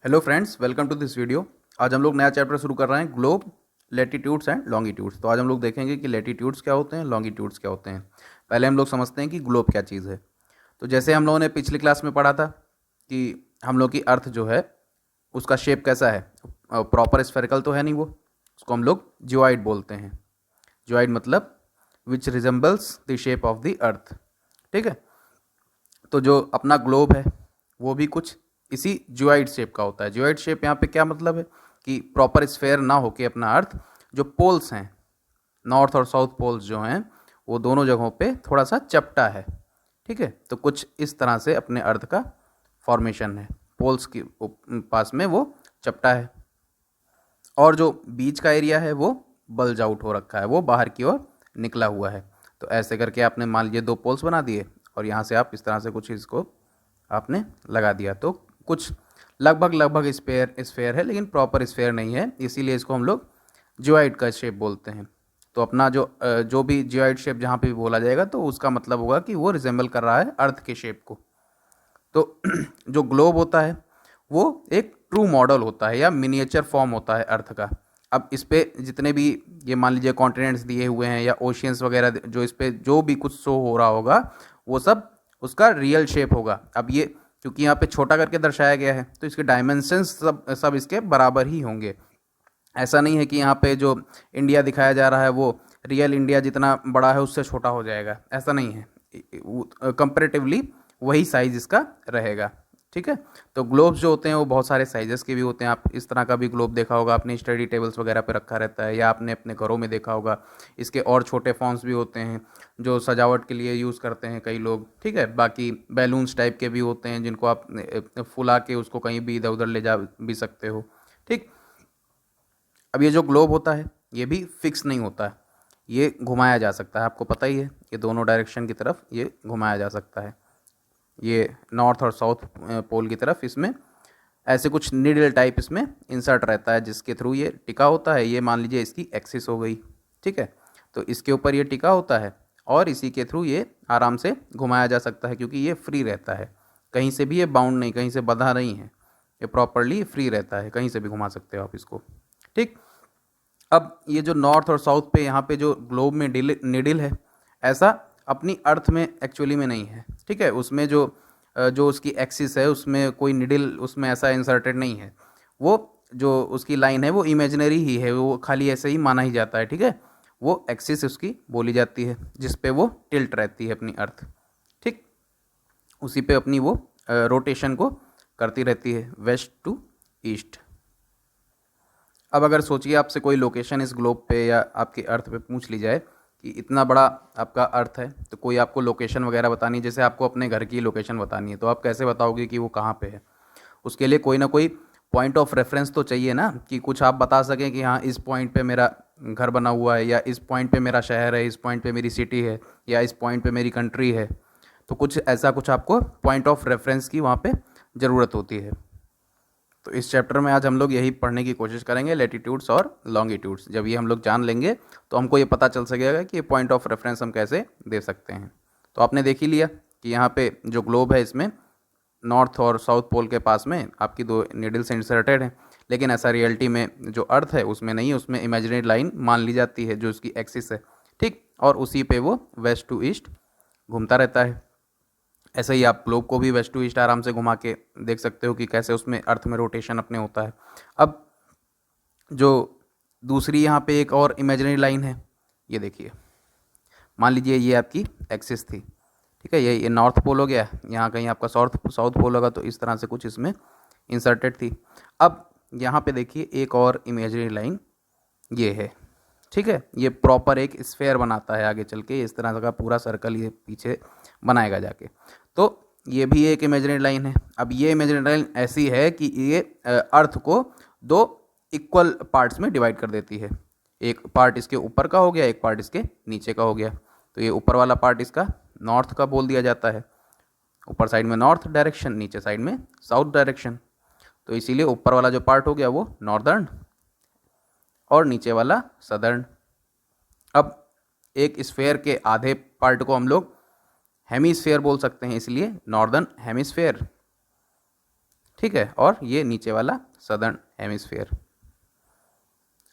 Hello friends, welcome to this video. आज हम लोग नया चैप्टर शुरू कर रहे हैं, ग्लोब, लेटीट्यूड्स एंड लॉन्गिट्यूड्स। तो आज हम लोग देखेंगे कि लेटीट्यूड्स क्या होते हैं, लॉन्गिट्यूड्स क्या होते हैं। पहले हम लोग समझते हैं कि ग्लोब क्या चीज़ है। तो जैसे हम लोगों ने पिछली क्लास में पढ़ा था कि हम लोग की अर्थ जो है उसका शेप कैसा है, प्रॉपर स्फेरिकल तो है नहीं, वो उसको हम लोग जियोइड बोलते हैं। जियोइड मतलब which resembles the shape of the earth. ठीक है, तो जो अपना ग्लोब है वो भी कुछ इसी जियोइड शेप का होता है। जियोइड शेप यहाँ पे क्या मतलब है कि प्रॉपर स्फेयर ना होके अपना अर्थ जो पोल्स हैं, नॉर्थ और साउथ पोल्स जो हैं, वो दोनों जगहों पे थोड़ा सा चपटा है। ठीक है, तो कुछ इस तरह से अपने अर्थ का फॉर्मेशन है, पोल्स के पास में वो चपटा है, और जो बीच का एरिया है वो बल्ज आउट हो रखा है, वो बाहर की ओर निकला हुआ है। तो ऐसे करके आपने मान लीजिए दो पोल्स बना दिए और यहाँ से आप इस तरह से कुछ इसको आपने लगा दिया, तो कुछ लगभग स्फेयर है, लेकिन प्रॉपर स्फेयर नहीं है, इसीलिए इसको हम लोग जियोइड का शेप बोलते हैं। तो अपना जो भी जियोइड शेप जहाँ पे भी बोला जाएगा तो उसका मतलब होगा कि वो रिजेंबल कर रहा है अर्थ के शेप को। तो जो ग्लोब होता है वो एक ट्रू मॉडल होता है या मिनिएचर फॉर्म होता है अर्थ का। अब इस पे जितने भी ये मान लीजिए कॉन्टिनेंट्स दिए हुए हैं या ओशियंस वगैरह, जो इस पे जो भी कुछ शो हो रहा होगा वो सब उसका रियल शेप होगा। अब ये क्योंकि यहाँ पे छोटा करके दर्शाया गया है तो इसके डायमेंशंस सब इसके बराबर ही होंगे। ऐसा नहीं है कि यहाँ पे जो इंडिया दिखाया जा रहा है वो रियल इंडिया जितना बड़ा है उससे छोटा हो जाएगा, ऐसा नहीं है। कंपेरेटिवली वही साइज इसका रहेगा। ठीक है, तो ग्लोब्स जो होते हैं वो बहुत सारे साइजेस के भी होते हैं। आप इस तरह का भी ग्लोब देखा होगा, अपनी स्टडी टेबल्स वगैरह पे रखा रहता है, या आपने अपने घरों में देखा होगा। इसके और छोटे फॉर्म्स भी होते हैं जो सजावट के लिए यूज़ करते हैं कई लोग। ठीक है, बाकी बैलून्स टाइप के भी होते हैं जिनको आप फुला के उसको कहीं भी इधर उधर ले जा भी सकते हो। ठीक, अब ये जो ग्लोब होता है ये भी फिक्स नहीं होता है, ये घुमाया जा सकता है। आपको पता ही है कि दोनों डायरेक्शन की तरफ ये घुमाया जा सकता है, ये नॉर्थ और साउथ पोल की तरफ। इसमें ऐसे कुछ नीडल टाइप इसमें इंसर्ट रहता है जिसके थ्रू ये टिका होता है। ये मान लीजिए इसकी एक्सिस हो गई, ठीक है, तो इसके ऊपर ये टिका होता है और इसी के थ्रू ये आराम से घुमाया जा सकता है, क्योंकि ये फ्री रहता है, कहीं से भी ये बाउंड नहीं, कहीं से बंधा नहीं है, ये प्रॉपरली फ्री रहता है, कहीं से भी घुमा सकते हो आप इसको। ठीक, अब ये जो नॉर्थ और साउथ पे यहाँ पे जो ग्लोब में निडिल है, ऐसा अपनी अर्थ में एक्चुअली में नहीं है। ठीक है, उसमें जो उसकी एक्सिस है उसमें कोई निडिल उसमें ऐसा इंसर्टेड नहीं है। वो जो उसकी लाइन है वो इमेजिनरी ही है, वो खाली ऐसे ही माना ही जाता है। ठीक है, वो एक्सिस उसकी बोली जाती है जिस पे वो टिल्ट रहती है अपनी अर्थ। ठीक, उसी पे अपनी वो रोटेशन को करती रहती है, वेस्ट टू ईस्ट। अब अगर सोचिए आपसे कोई लोकेशन इस ग्लोब पे या आपके अर्थ पे पूछ ली जाए कि इतना बड़ा आपका अर्थ है, तो कोई आपको लोकेशन वगैरह बतानी है, जैसे आपको अपने घर की लोकेशन बतानी है, तो आप कैसे बताओगे कि वो कहाँ पे है? उसके लिए कोई ना कोई पॉइंट ऑफ रेफरेंस तो चाहिए ना, कि कुछ आप बता सकें कि हाँ इस पॉइंट पे मेरा घर बना हुआ है, या इस पॉइंट पे मेरा शहर है, इस पॉइंट पे मेरी सिटी है, या इस पॉइंट पे मेरी कंट्री है। तो कुछ ऐसा कुछ आपको पॉइंट ऑफ रेफरेंस की वहाँ पे ज़रूरत होती है। तो इस चैप्टर में आज हम लोग यही पढ़ने की कोशिश करेंगे, लेटीट्यूड्स और लॉन्गिट्यूड्स। जब ये हम लोग जान लेंगे तो हमको ये पता चल सकेगा कि ये पॉइंट ऑफ रेफरेंस हम कैसे दे सकते हैं। तो आपने देख ही लिया कि यहाँ पे जो ग्लोब है इसमें नॉर्थ और साउथ पोल के पास में आपकी दो नीडल्स इंसर्टेड हैं, लेकिन ऐसा रियलिटी में जो अर्थ है उसमें नहीं है, उसमें इमेजिनरी लाइन मान ली जाती है जो उसकी एक्सिस है। ठीक, और उसी पे वो वेस्ट टू ईस्ट घूमता रहता है। ऐसे ही आप ग्लोब को भी वेस्ट टू ईस्ट आराम से घुमा के देख सकते हो कि कैसे उसमें अर्थ में रोटेशन अपने होता है। अब जो दूसरी यहाँ पे एक और इमेजिनरी लाइन है, ये देखिए, मान लीजिए ये आपकी एक्सिस थी। ठीक है, ये नॉर्थ पोल हो गया, यहाँ कहीं आपका साउथ पोल होगा, तो इस तरह से कुछ इसमें इंसर्टेड थी। अब यहाँ पे देखिए एक और इमेजिनरी लाइन ये है। ठीक है, ये प्रॉपर एक स्फेयर बनाता है, आगे चल के इस तरह का पूरा सर्कल ये पीछे बनाएगा जाके। तो ये भी एक इमेजिनरी लाइन है। अब ये इमेजिनरी लाइन ऐसी है कि ये अर्थ को दो इक्वल पार्ट्स में डिवाइड कर देती है। एक पार्ट इसके ऊपर का हो गया, एक पार्ट इसके नीचे का हो गया। तो ये ऊपर वाला पार्ट इसका नॉर्थ का बोल दिया जाता है, ऊपर साइड में नॉर्थ डायरेक्शन, नीचे साइड में साउथ डायरेक्शन। तो इसीलिए ऊपर वाला जो पार्ट हो गया वो नॉर्दर्न और नीचे वाला सदर्न। अब एक स्फेयर के आधे पार्ट को हम लोग हेमीस्फेयर बोल सकते हैं, इसलिए नॉर्दर्न हेमीस्फेयर। ठीक है, और ये नीचे वाला सदर्न हेमिस्फीयर।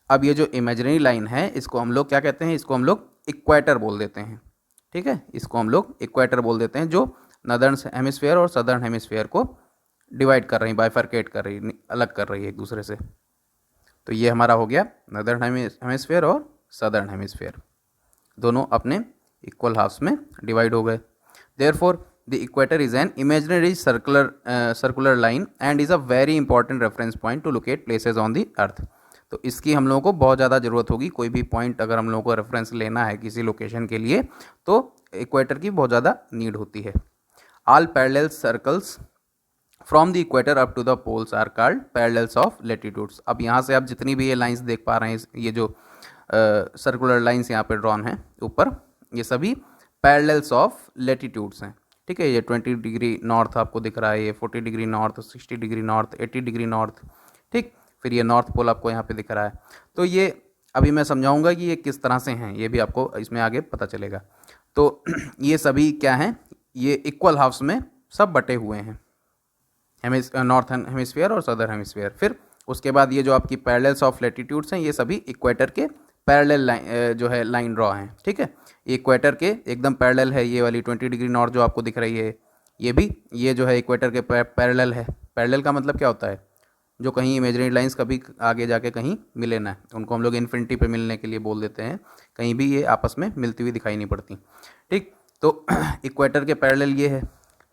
अब ये जो इमेजिनरी लाइन है इसको हम लोग क्या कहते हैं, इसको हम लोग इक्वेटर बोल देते हैं। ठीक है, इसको हम लोग इक्वेटर बोल देते हैं, जो नदर्न हेमिस्फीयर और सदर्न हेमिस्फीयर को डिवाइड कर रही, बाइफरकेट कर रही, अलग कर रही है एक दूसरे से। तो ये हमारा हो गया नदर्न हेमिस्फीयर और सदर्न हेमिस्फीयर, दोनों अपने इक्वल हाफ्स में डिवाइड हो गए। Therefore the equator is an imaginary circular line and is a very important reference point two locate places on the earth. तो इसकी हम लोगों को बहुत ज़्यादा ज़रूरत होगी, कोई भी पॉइंट अगर हम लोगों को रेफरेंस लेना है किसी लोकेशन के लिए तो इक्वेटर की बहुत ज़्यादा नीड होती है। All parallel circles from the equator up to the poles are called parallels of latitudes. अब यहाँ से आप जितनी भी ये लाइंस देख पा रहे हैं, ये जो सर्कुलर लाइंस यहाँ पे ड्रॉन हैं ऊपर, ये सभी पैरेलल्स ऑफ लैटिट्यूड्स हैं। ठीक है, ये 20 डिग्री नॉर्थ आपको दिख रहा है, ये 40 degree north, 60 degree north, 80 degree north. ठीक, फिर ये नॉर्थ पोल आपको यहाँ पे दिख रहा है। तो ये अभी मैं समझाऊंगा कि ये किस तरह से हैं, ये भी आपको इसमें आगे पता चलेगा। तो ये सभी क्या हैं, ये इक्वल हाफ्स में सब बटे हुए हैं, नॉर्थ हेमिस्फीयर और सदर्न हेमिस्फीयर। फिर उसके बाद ये जो आपकी पैरेलल्स ऑफ लैटिट्यूड्स हैं, ये सभी इक्वेटर के पैरेलल लाइन जो है लाइन ड्रॉ हैं। ठीक है, ये इक्वेटर के एकदम पैरेलल है, ये वाली 20 डिग्री नॉर्थ जो आपको दिख रही है, ये भी ये जो है इक्वेटर के पैरेलल है। पैरेलल का मतलब क्या होता है, जो कहीं इमेजिनरी लाइंस कभी आगे जाके कहीं मिले ना, उनको हम लोग इन्फिनिटी पे मिलने के लिए बोल देते हैं, कहीं भी ये आपस में मिलती हुई दिखाई नहीं पड़ती। ठीक, तो इक्वेटर के पैरेलल ये है।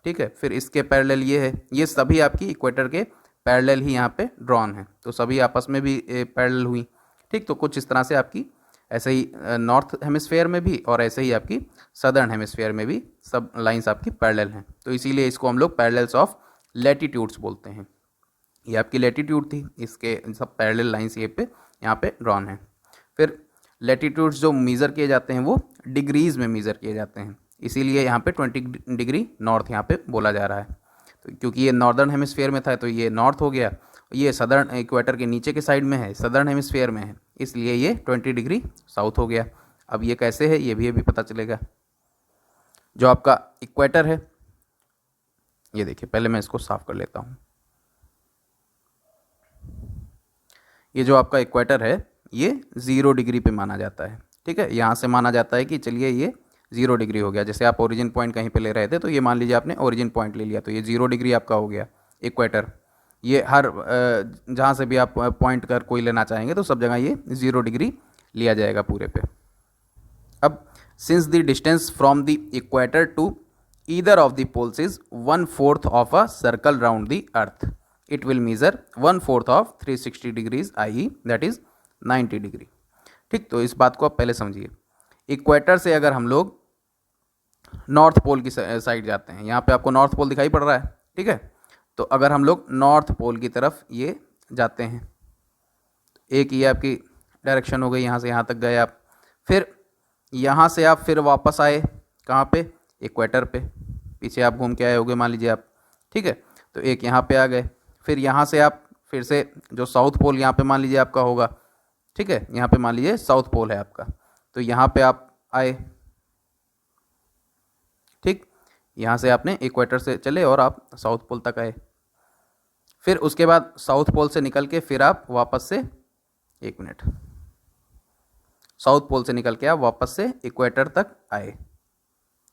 ठीक है, फिर इसके पैरेलल ये है, ये सभी आपकी इक्वेटर के पैरेलल ही यहाँ पे ड्रॉन है, तो सभी आपस में भी पैरेलल हुई। ठीक, तो कुछ इस तरह से आपकी ऐसे ही नॉर्थ हेमिस्फीयर में भी और ऐसे ही आपकी सदर्न हेमिस्फीयर में भी सब लाइंस आपकी पैरेलल हैं, तो इसीलिए इसको हम लोग पैरेलल्स ऑफ लैटिट्यूड्स बोलते हैं। ये आपकी लैटिट्यूड थी, इसके सब पैरेलल लाइंस ये पे यहाँ पे ड्रॉन है। फिर लैटिट्यूड्स जो मेज़र किए जाते हैं वो डिग्रीज़ में मेज़र किए जाते हैं, इसीलिए यहाँ पे 20 डिग्री नॉर्थ यहाँ पे बोला जा रहा है। तो क्योंकि ये नॉर्दर्न हेमिस्फीयर में था तो ये नॉर्थ हो गया, ये सदर्न इक्वेटर के नीचे के साइड में है, सदर्न हेमिस्फीयर में है, इसलिए ये 20 डिग्री साउथ हो गया। अब ये कैसे है ये भी अभी पता चलेगा। जो आपका इक्वेटर है, ये देखिए, पहले मैं इसको साफ कर लेता हूँ। ये जो आपका इक्वेटर है ये 0 डिग्री पे माना जाता है। ठीक है, यहाँ से माना जाता है कि चलिए ये 0 डिग्री हो गया। जैसे आप ओरिजिन पॉइंट कहीं पे ले रहे थे तो ये मान लीजिए आपने ओरिजिन पॉइंट ले लिया, तो ये 0 डिग्री आपका हो गया इक्वेटर। ये हर जहाँ से भी आप पॉइंट कर कोई लेना चाहेंगे तो सब जगह ये 0 डिग्री लिया जाएगा पूरे पे। अब since the distance from the equator to either of the poles is 1/4 of a circle round the earth, it will measure 1/4 of 360 degrees, I that is 90 degree. ठीक, तो इस बात को आप पहले समझिए। इक्वेटर से अगर हम लोग नॉर्थ पोल की साइड जाते हैं, यहाँ पे आपको नॉर्थ पोल दिखाई पड़ रहा है। ठीक है, तो अगर हम लोग नॉर्थ पोल की तरफ ये जाते हैं, एक ये आपकी डायरेक्शन हो गई, यहाँ से यहाँ तक गए आप, फिर यहाँ से आप फिर वापस आए कहाँ पे, इक्वेटर पे, पीछे आप घूम के आए होगे मान लीजिए आप। ठीक है, तो एक यहाँ पे आ गए, फिर यहाँ से आप फिर से जो साउथ पोल यहाँ पे मान लीजिए आपका होगा। ठीक है, यहाँ पे मान लीजिए साउथ पोल है आपका, तो यहाँ पे आप आए। ठीक, यहाँ से आपने इक्वेटर से चले और आप साउथ पोल तक आए, फिर उसके बाद साउथ पोल से निकल के फिर आप वापस से, एक मिनट, साउथ पोल से निकल के आप वापस से इक्वेटर तक आए।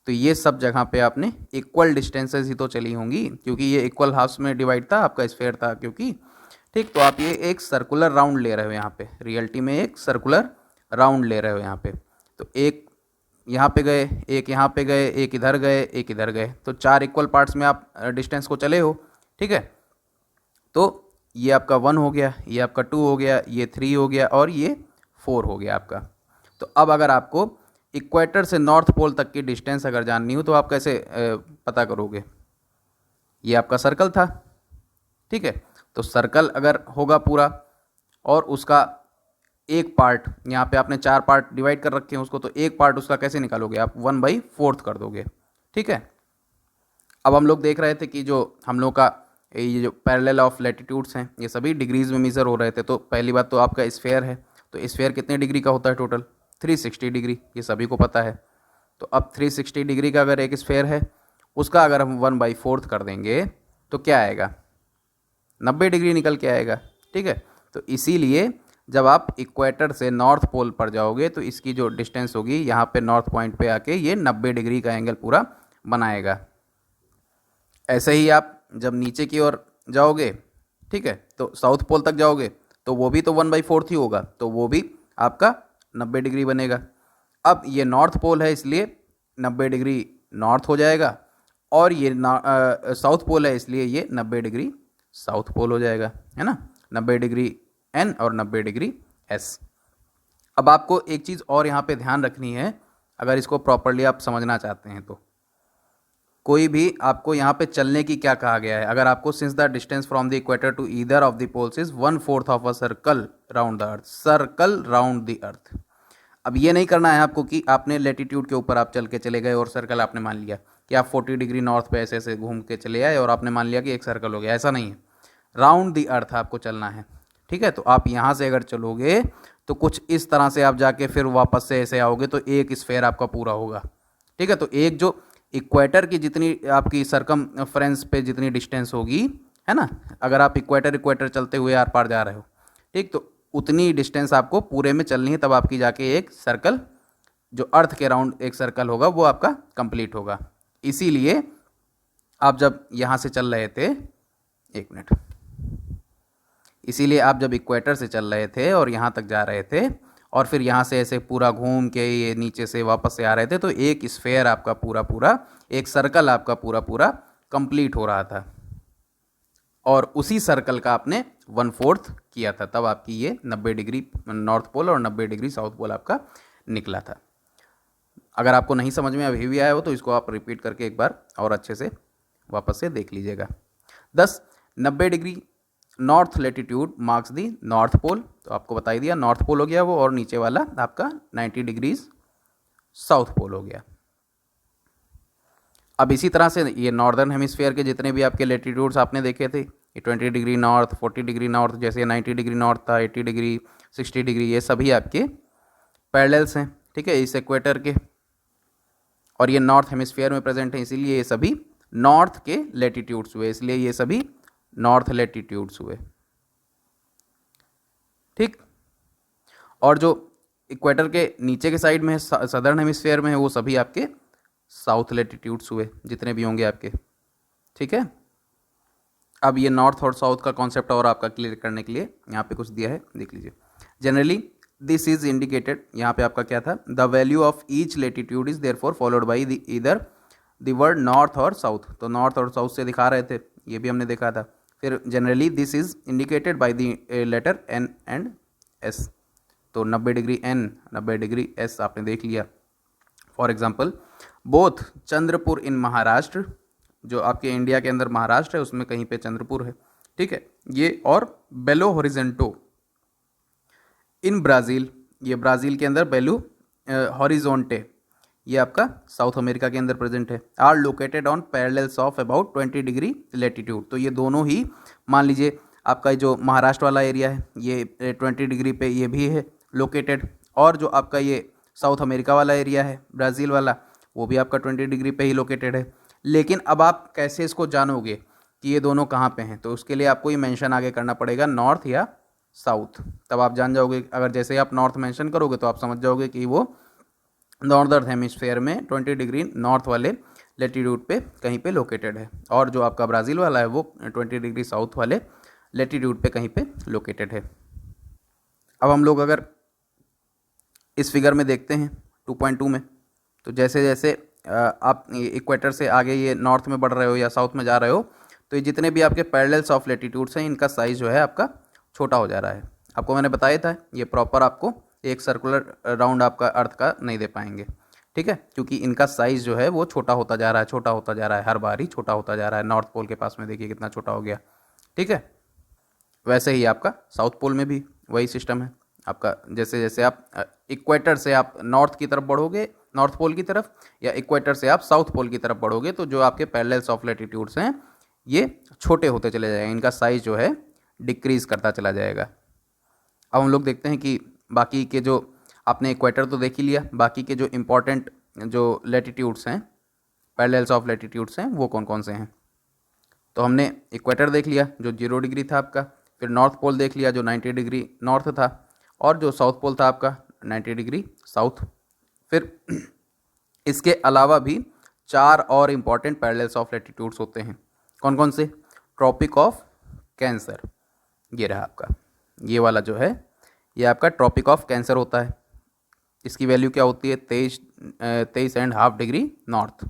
तो ये सब जगह पे आपने इक्वल डिस्टेंसेस ही तो चली होंगी, क्योंकि ये इक्वल हाफ्स में डिवाइड था, आपका स्फीयर था क्योंकि। ठीक, तो आप ये एक सर्कुलर राउंड ले रहे हो यहाँ पे, रियलिटी में एक सर्कुलर राउंड ले रहे हो यहाँ पे। तो एक यहाँ पे गए, एक यहाँ पे गए, एक इधर गए, एक इधर गए, तो 4 इक्वल पार्ट्स में आप डिस्टेंस को चले हो। ठीक है, तो ये आपका 1 हो गया, ये आपका 2 हो गया, ये 3 हो गया और ये 4 हो गया आपका। तो अब अगर आपको इक्वेटर से नॉर्थ पोल तक की डिस्टेंस अगर जाननी हो तो आप कैसे पता करोगे। ये आपका सर्कल था। ठीक है, तो सर्कल अगर होगा पूरा और उसका एक पार्ट, यहाँ पे आपने 4 पार्ट डिवाइड कर रखे हैं उसको, तो एक पार्ट उसका कैसे निकालोगे आप, 1/4 कर दोगे। ठीक है, अब हम लोग देख रहे थे कि जो हम लोग का ये जो पैरेलल ऑफ लैटिट्यूड्स हैं ये सभी डिग्रीज में मेजर हो रहे थे। तो पहली बात तो आपका स्फीयर है, तो स्फीयर कितने डिग्री का होता है टोटल, 360 डिग्री, ये सभी को पता है। तो अब 360 डिग्री का अगर एक स्फीयर है, उसका अगर हम 1/4 कर देंगे तो क्या आएगा, 90 डिग्री निकल के आएगा। ठीक है, तो इसीलिए जब आप इक्वेटर से नॉर्थ पोल पर जाओगे तो इसकी जो डिस्टेंस होगी यहाँ पे नॉर्थ पॉइंट पे आके ये 90 डिग्री का एंगल पूरा बनाएगा। ऐसे ही आप जब नीचे की ओर जाओगे, ठीक है, तो साउथ पोल तक जाओगे तो वो भी तो 1/4 ही होगा, तो वो भी आपका 90 डिग्री बनेगा। अब ये नॉर्थ पोल है इसलिए 90 डिग्री नॉर्थ हो जाएगा, और ये साउथ पोल है इसलिए ये 90 डिग्री साउथ पोल हो जाएगा, है ना, 90 डिग्री एन और 90 डिग्री एस। अब आपको एक चीज़ और यहाँ पे ध्यान रखनी है, अगर इसको प्रॉपरली आप समझना चाहते हैं तो कोई भी आपको यहाँ पे चलने की क्या कहा गया है, अगर आपको since the distance from the equator to either of the poles is 1/4 of a circle round the earth, circle round the earth. अब ये नहीं करना है आपको कि आपने लेटीट्यूड के ऊपर आप चल के चले गए और सर्कल आपने मान लिया कि आप 40 डिग्री नॉर्थ पे ऐसे ऐसे घूम के चले आए और आपने मान लिया कि एक सर्कल हो गया, ऐसा नहीं है। राउंड द अर्थ आपको चलना है। ठीक है, तो आप यहाँ से अगर चलोगे तो कुछ इस तरह से आप जाके फिर वापस से ऐसे आओगे तो एक स्फेयर आपका पूरा होगा। ठीक है, तो एक जो इक्वेटर की जितनी आपकी सरकमफ्रेंस पे जितनी डिस्टेंस होगी, है ना, अगर आप इक्वेटर चलते हुए आर पार जा रहे हो, ठीक, तो उतनी डिस्टेंस आपको पूरे में चलनी है, तब आपकी जाके एक सर्कल जो अर्थ के राउंड एक सर्कल होगा वो आपका कंप्लीट होगा। इसीलिए आप जब यहाँ से चल रहे थे, एक मिनट, इसीलिए आप जब इक्वेटर से चल रहे थे और यहाँ तक जा रहे थे और फिर यहाँ से ऐसे पूरा घूम के ये नीचे से वापस से आ रहे थे, तो एक स्फेयर आपका पूरा एक सर्कल आपका पूरा कंप्लीट हो रहा था, और उसी सर्कल का आपने 1/4 किया था, तब आपकी ये 90 डिग्री नॉर्थ पोल और 90 डिग्री साउथ पोल आपका निकला था। अगर आपको नहीं समझ में अभी भी आया हो तो इसको आप रिपीट करके एक बार और अच्छे से वापस से देख लीजिएगा। 90 degree north latitude marks the north pole, तो आपको बता ही दिया नॉर्थ पोल हो गया वो, और नीचे वाला आपका 90 डिग्रीज साउथ पोल हो गया। अब इसी तरह से ये नॉर्दर्न हेमिस्फीयर के जितने भी आपके लेटीट्यूड्स आपने देखे थे, ये 20 डिग्री नॉर्थ, 40 डिग्री नॉर्थ, जैसे 90 डिग्री नॉर्थ था, 80 डिग्री, 60 डिग्री, ये सभी आपके पैरेलल्स हैं। ठीक है, इस इक्वेटर के, और ये नॉर्थ हेमिस्फीयर में प्रेजेंट है, इसीलिए ये सभी नॉर्थ के लेटीट्यूड्स हुए, इसलिए ये सभी नॉर्थ लेटीट्यूड्स हुए। ठीक, और जो इक्वेटर के नीचे के साइड में है, सदर्न हेमिस्फीयर में है, वो सभी आपके साउथ लेटीट्यूड्स हुए, जितने भी होंगे आपके। ठीक है, अब ये नॉर्थ और साउथ का कॉन्सेप्ट और आपका क्लियर करने के लिए यहाँ पे कुछ दिया है, देख लीजिए। जनरली दिस इज इंडिकेटेड, यहाँ पे आपका क्या था, the value of each latitude is therefore followed by the either the word north और साउथ, तो नॉर्थ और साउथ से दिखा रहे थे, ये भी हमने देखा था। फिर generally this is indicated by the letter N and S, तो 90 डिग्री एन, 90 डिग्री एस आपने देख लिया। फॉर एग्जाम्पल, बोथ चंद्रपुर इन महाराष्ट्र, जो आपके इंडिया के अंदर महाराष्ट्र है उसमें कहीं पे चंद्रपुर है, ठीक है, ये, और बेलो हॉरिजेंटो इन ब्राज़ील, ये ब्राज़ील के अंदर बेलो हॉरिजोंटे, ये आपका साउथ अमेरिका के अंदर प्रेजेंट है, are located on parallels of about 20 degree latitude, तो ये दोनों ही, मान लीजिए आपका जो महाराष्ट्र वाला एरिया है ये 20 डिग्री पे ये भी है लोकेटेड, और जो आपका ये साउथ अमेरिका वाला एरिया है ब्राज़ील वाला, वो भी आपका 20 डिग्री पे ही लोकेटेड है। लेकिन अब आप कैसे इसको जानोगे कि ये दोनों कहाँ पे हैं, तो उसके लिए आपको ये मेंशन आगे करना पड़ेगा, नॉर्थ या साउथ, तब आप जान जाओगे। अगर जैसे आप नॉर्थ मेंशन करोगे तो आप समझ जाओगे कि वो नॉर्दर्न हेमिस्फीयर में 20 डिग्री नॉर्थ वाले लेटीट्यूड पे कहीं पे लोकेटेड है, और जो आपका ब्राज़ील वाला है वो 20 डिग्री साउथ वाले लेटीट्यूड पे कहीं पे लोकेटेड है। अब हम लोग अगर इस फिगर में देखते हैं 2.2 में, तो जैसे जैसे आप इक्वेटर से आगे ये नॉर्थ में बढ़ रहे हो या साउथ में जा रहे हो, तो ये जितने भी आपके पैरेलल्स ऑफ लेटीट्यूड्स हैं इनका साइज़ जो है आपका छोटा हो जा रहा है। आपको मैंने बताया था ये प्रॉपर आपको एक सर्कुलर राउंड आपका अर्थ का नहीं दे पाएंगे, ठीक है, क्योंकि इनका साइज़ जो है वो छोटा होता जा रहा है, छोटा होता जा रहा है, हर बार ही छोटा होता जा रहा है। नॉर्थ पोल के पास में देखिए कितना छोटा हो गया, ठीक है। वैसे ही आपका साउथ पोल में भी वही सिस्टम है आपका, जैसे जैसे आप इक्वेटर से आप नॉर्थ की तरफ बढ़ोगे, नॉर्थ पोल की तरफ, या इक्वेटर से आप साउथ पोल की तरफ बढ़ोगे, तो जो आपके पैरेलल्स ऑफ लेटीट्यूड्स हैं ये छोटे होते चले जाएंगे, इनका साइज़ जो है डिक्रीज़ करता चला जाएगा। अब हम लोग देखते हैं कि बाकी के जो आपने इक्वेटर तो देख ही लिया, बाकी के जो इम्पोर्टेंट जो लेटीट्यूड्स हैं, पैरेलल्स ऑफ लेटीट्यूड्स हैं, वो कौन कौन से हैं। तो हमने इक्वेटर देख लिया जो 0 डिग्री था आपका, फिर नॉर्थ पोल देख लिया जो 90 डिग्री नॉर्थ था, और जो साउथ पोल था आपका 90 डिग्री साउथ। फिर इसके अलावा भी 4 और इम्पॉर्टेंट पैरेलल्स ऑफ लैटिट्यूड्स होते हैं। कौन कौन से? ट्रॉपिक ऑफ कैंसर, ये रहा आपका, ये वाला जो है ये आपका ट्रॉपिक ऑफ कैंसर होता है। इसकी वैल्यू क्या होती है? 23.5 डिग्री नॉर्थ।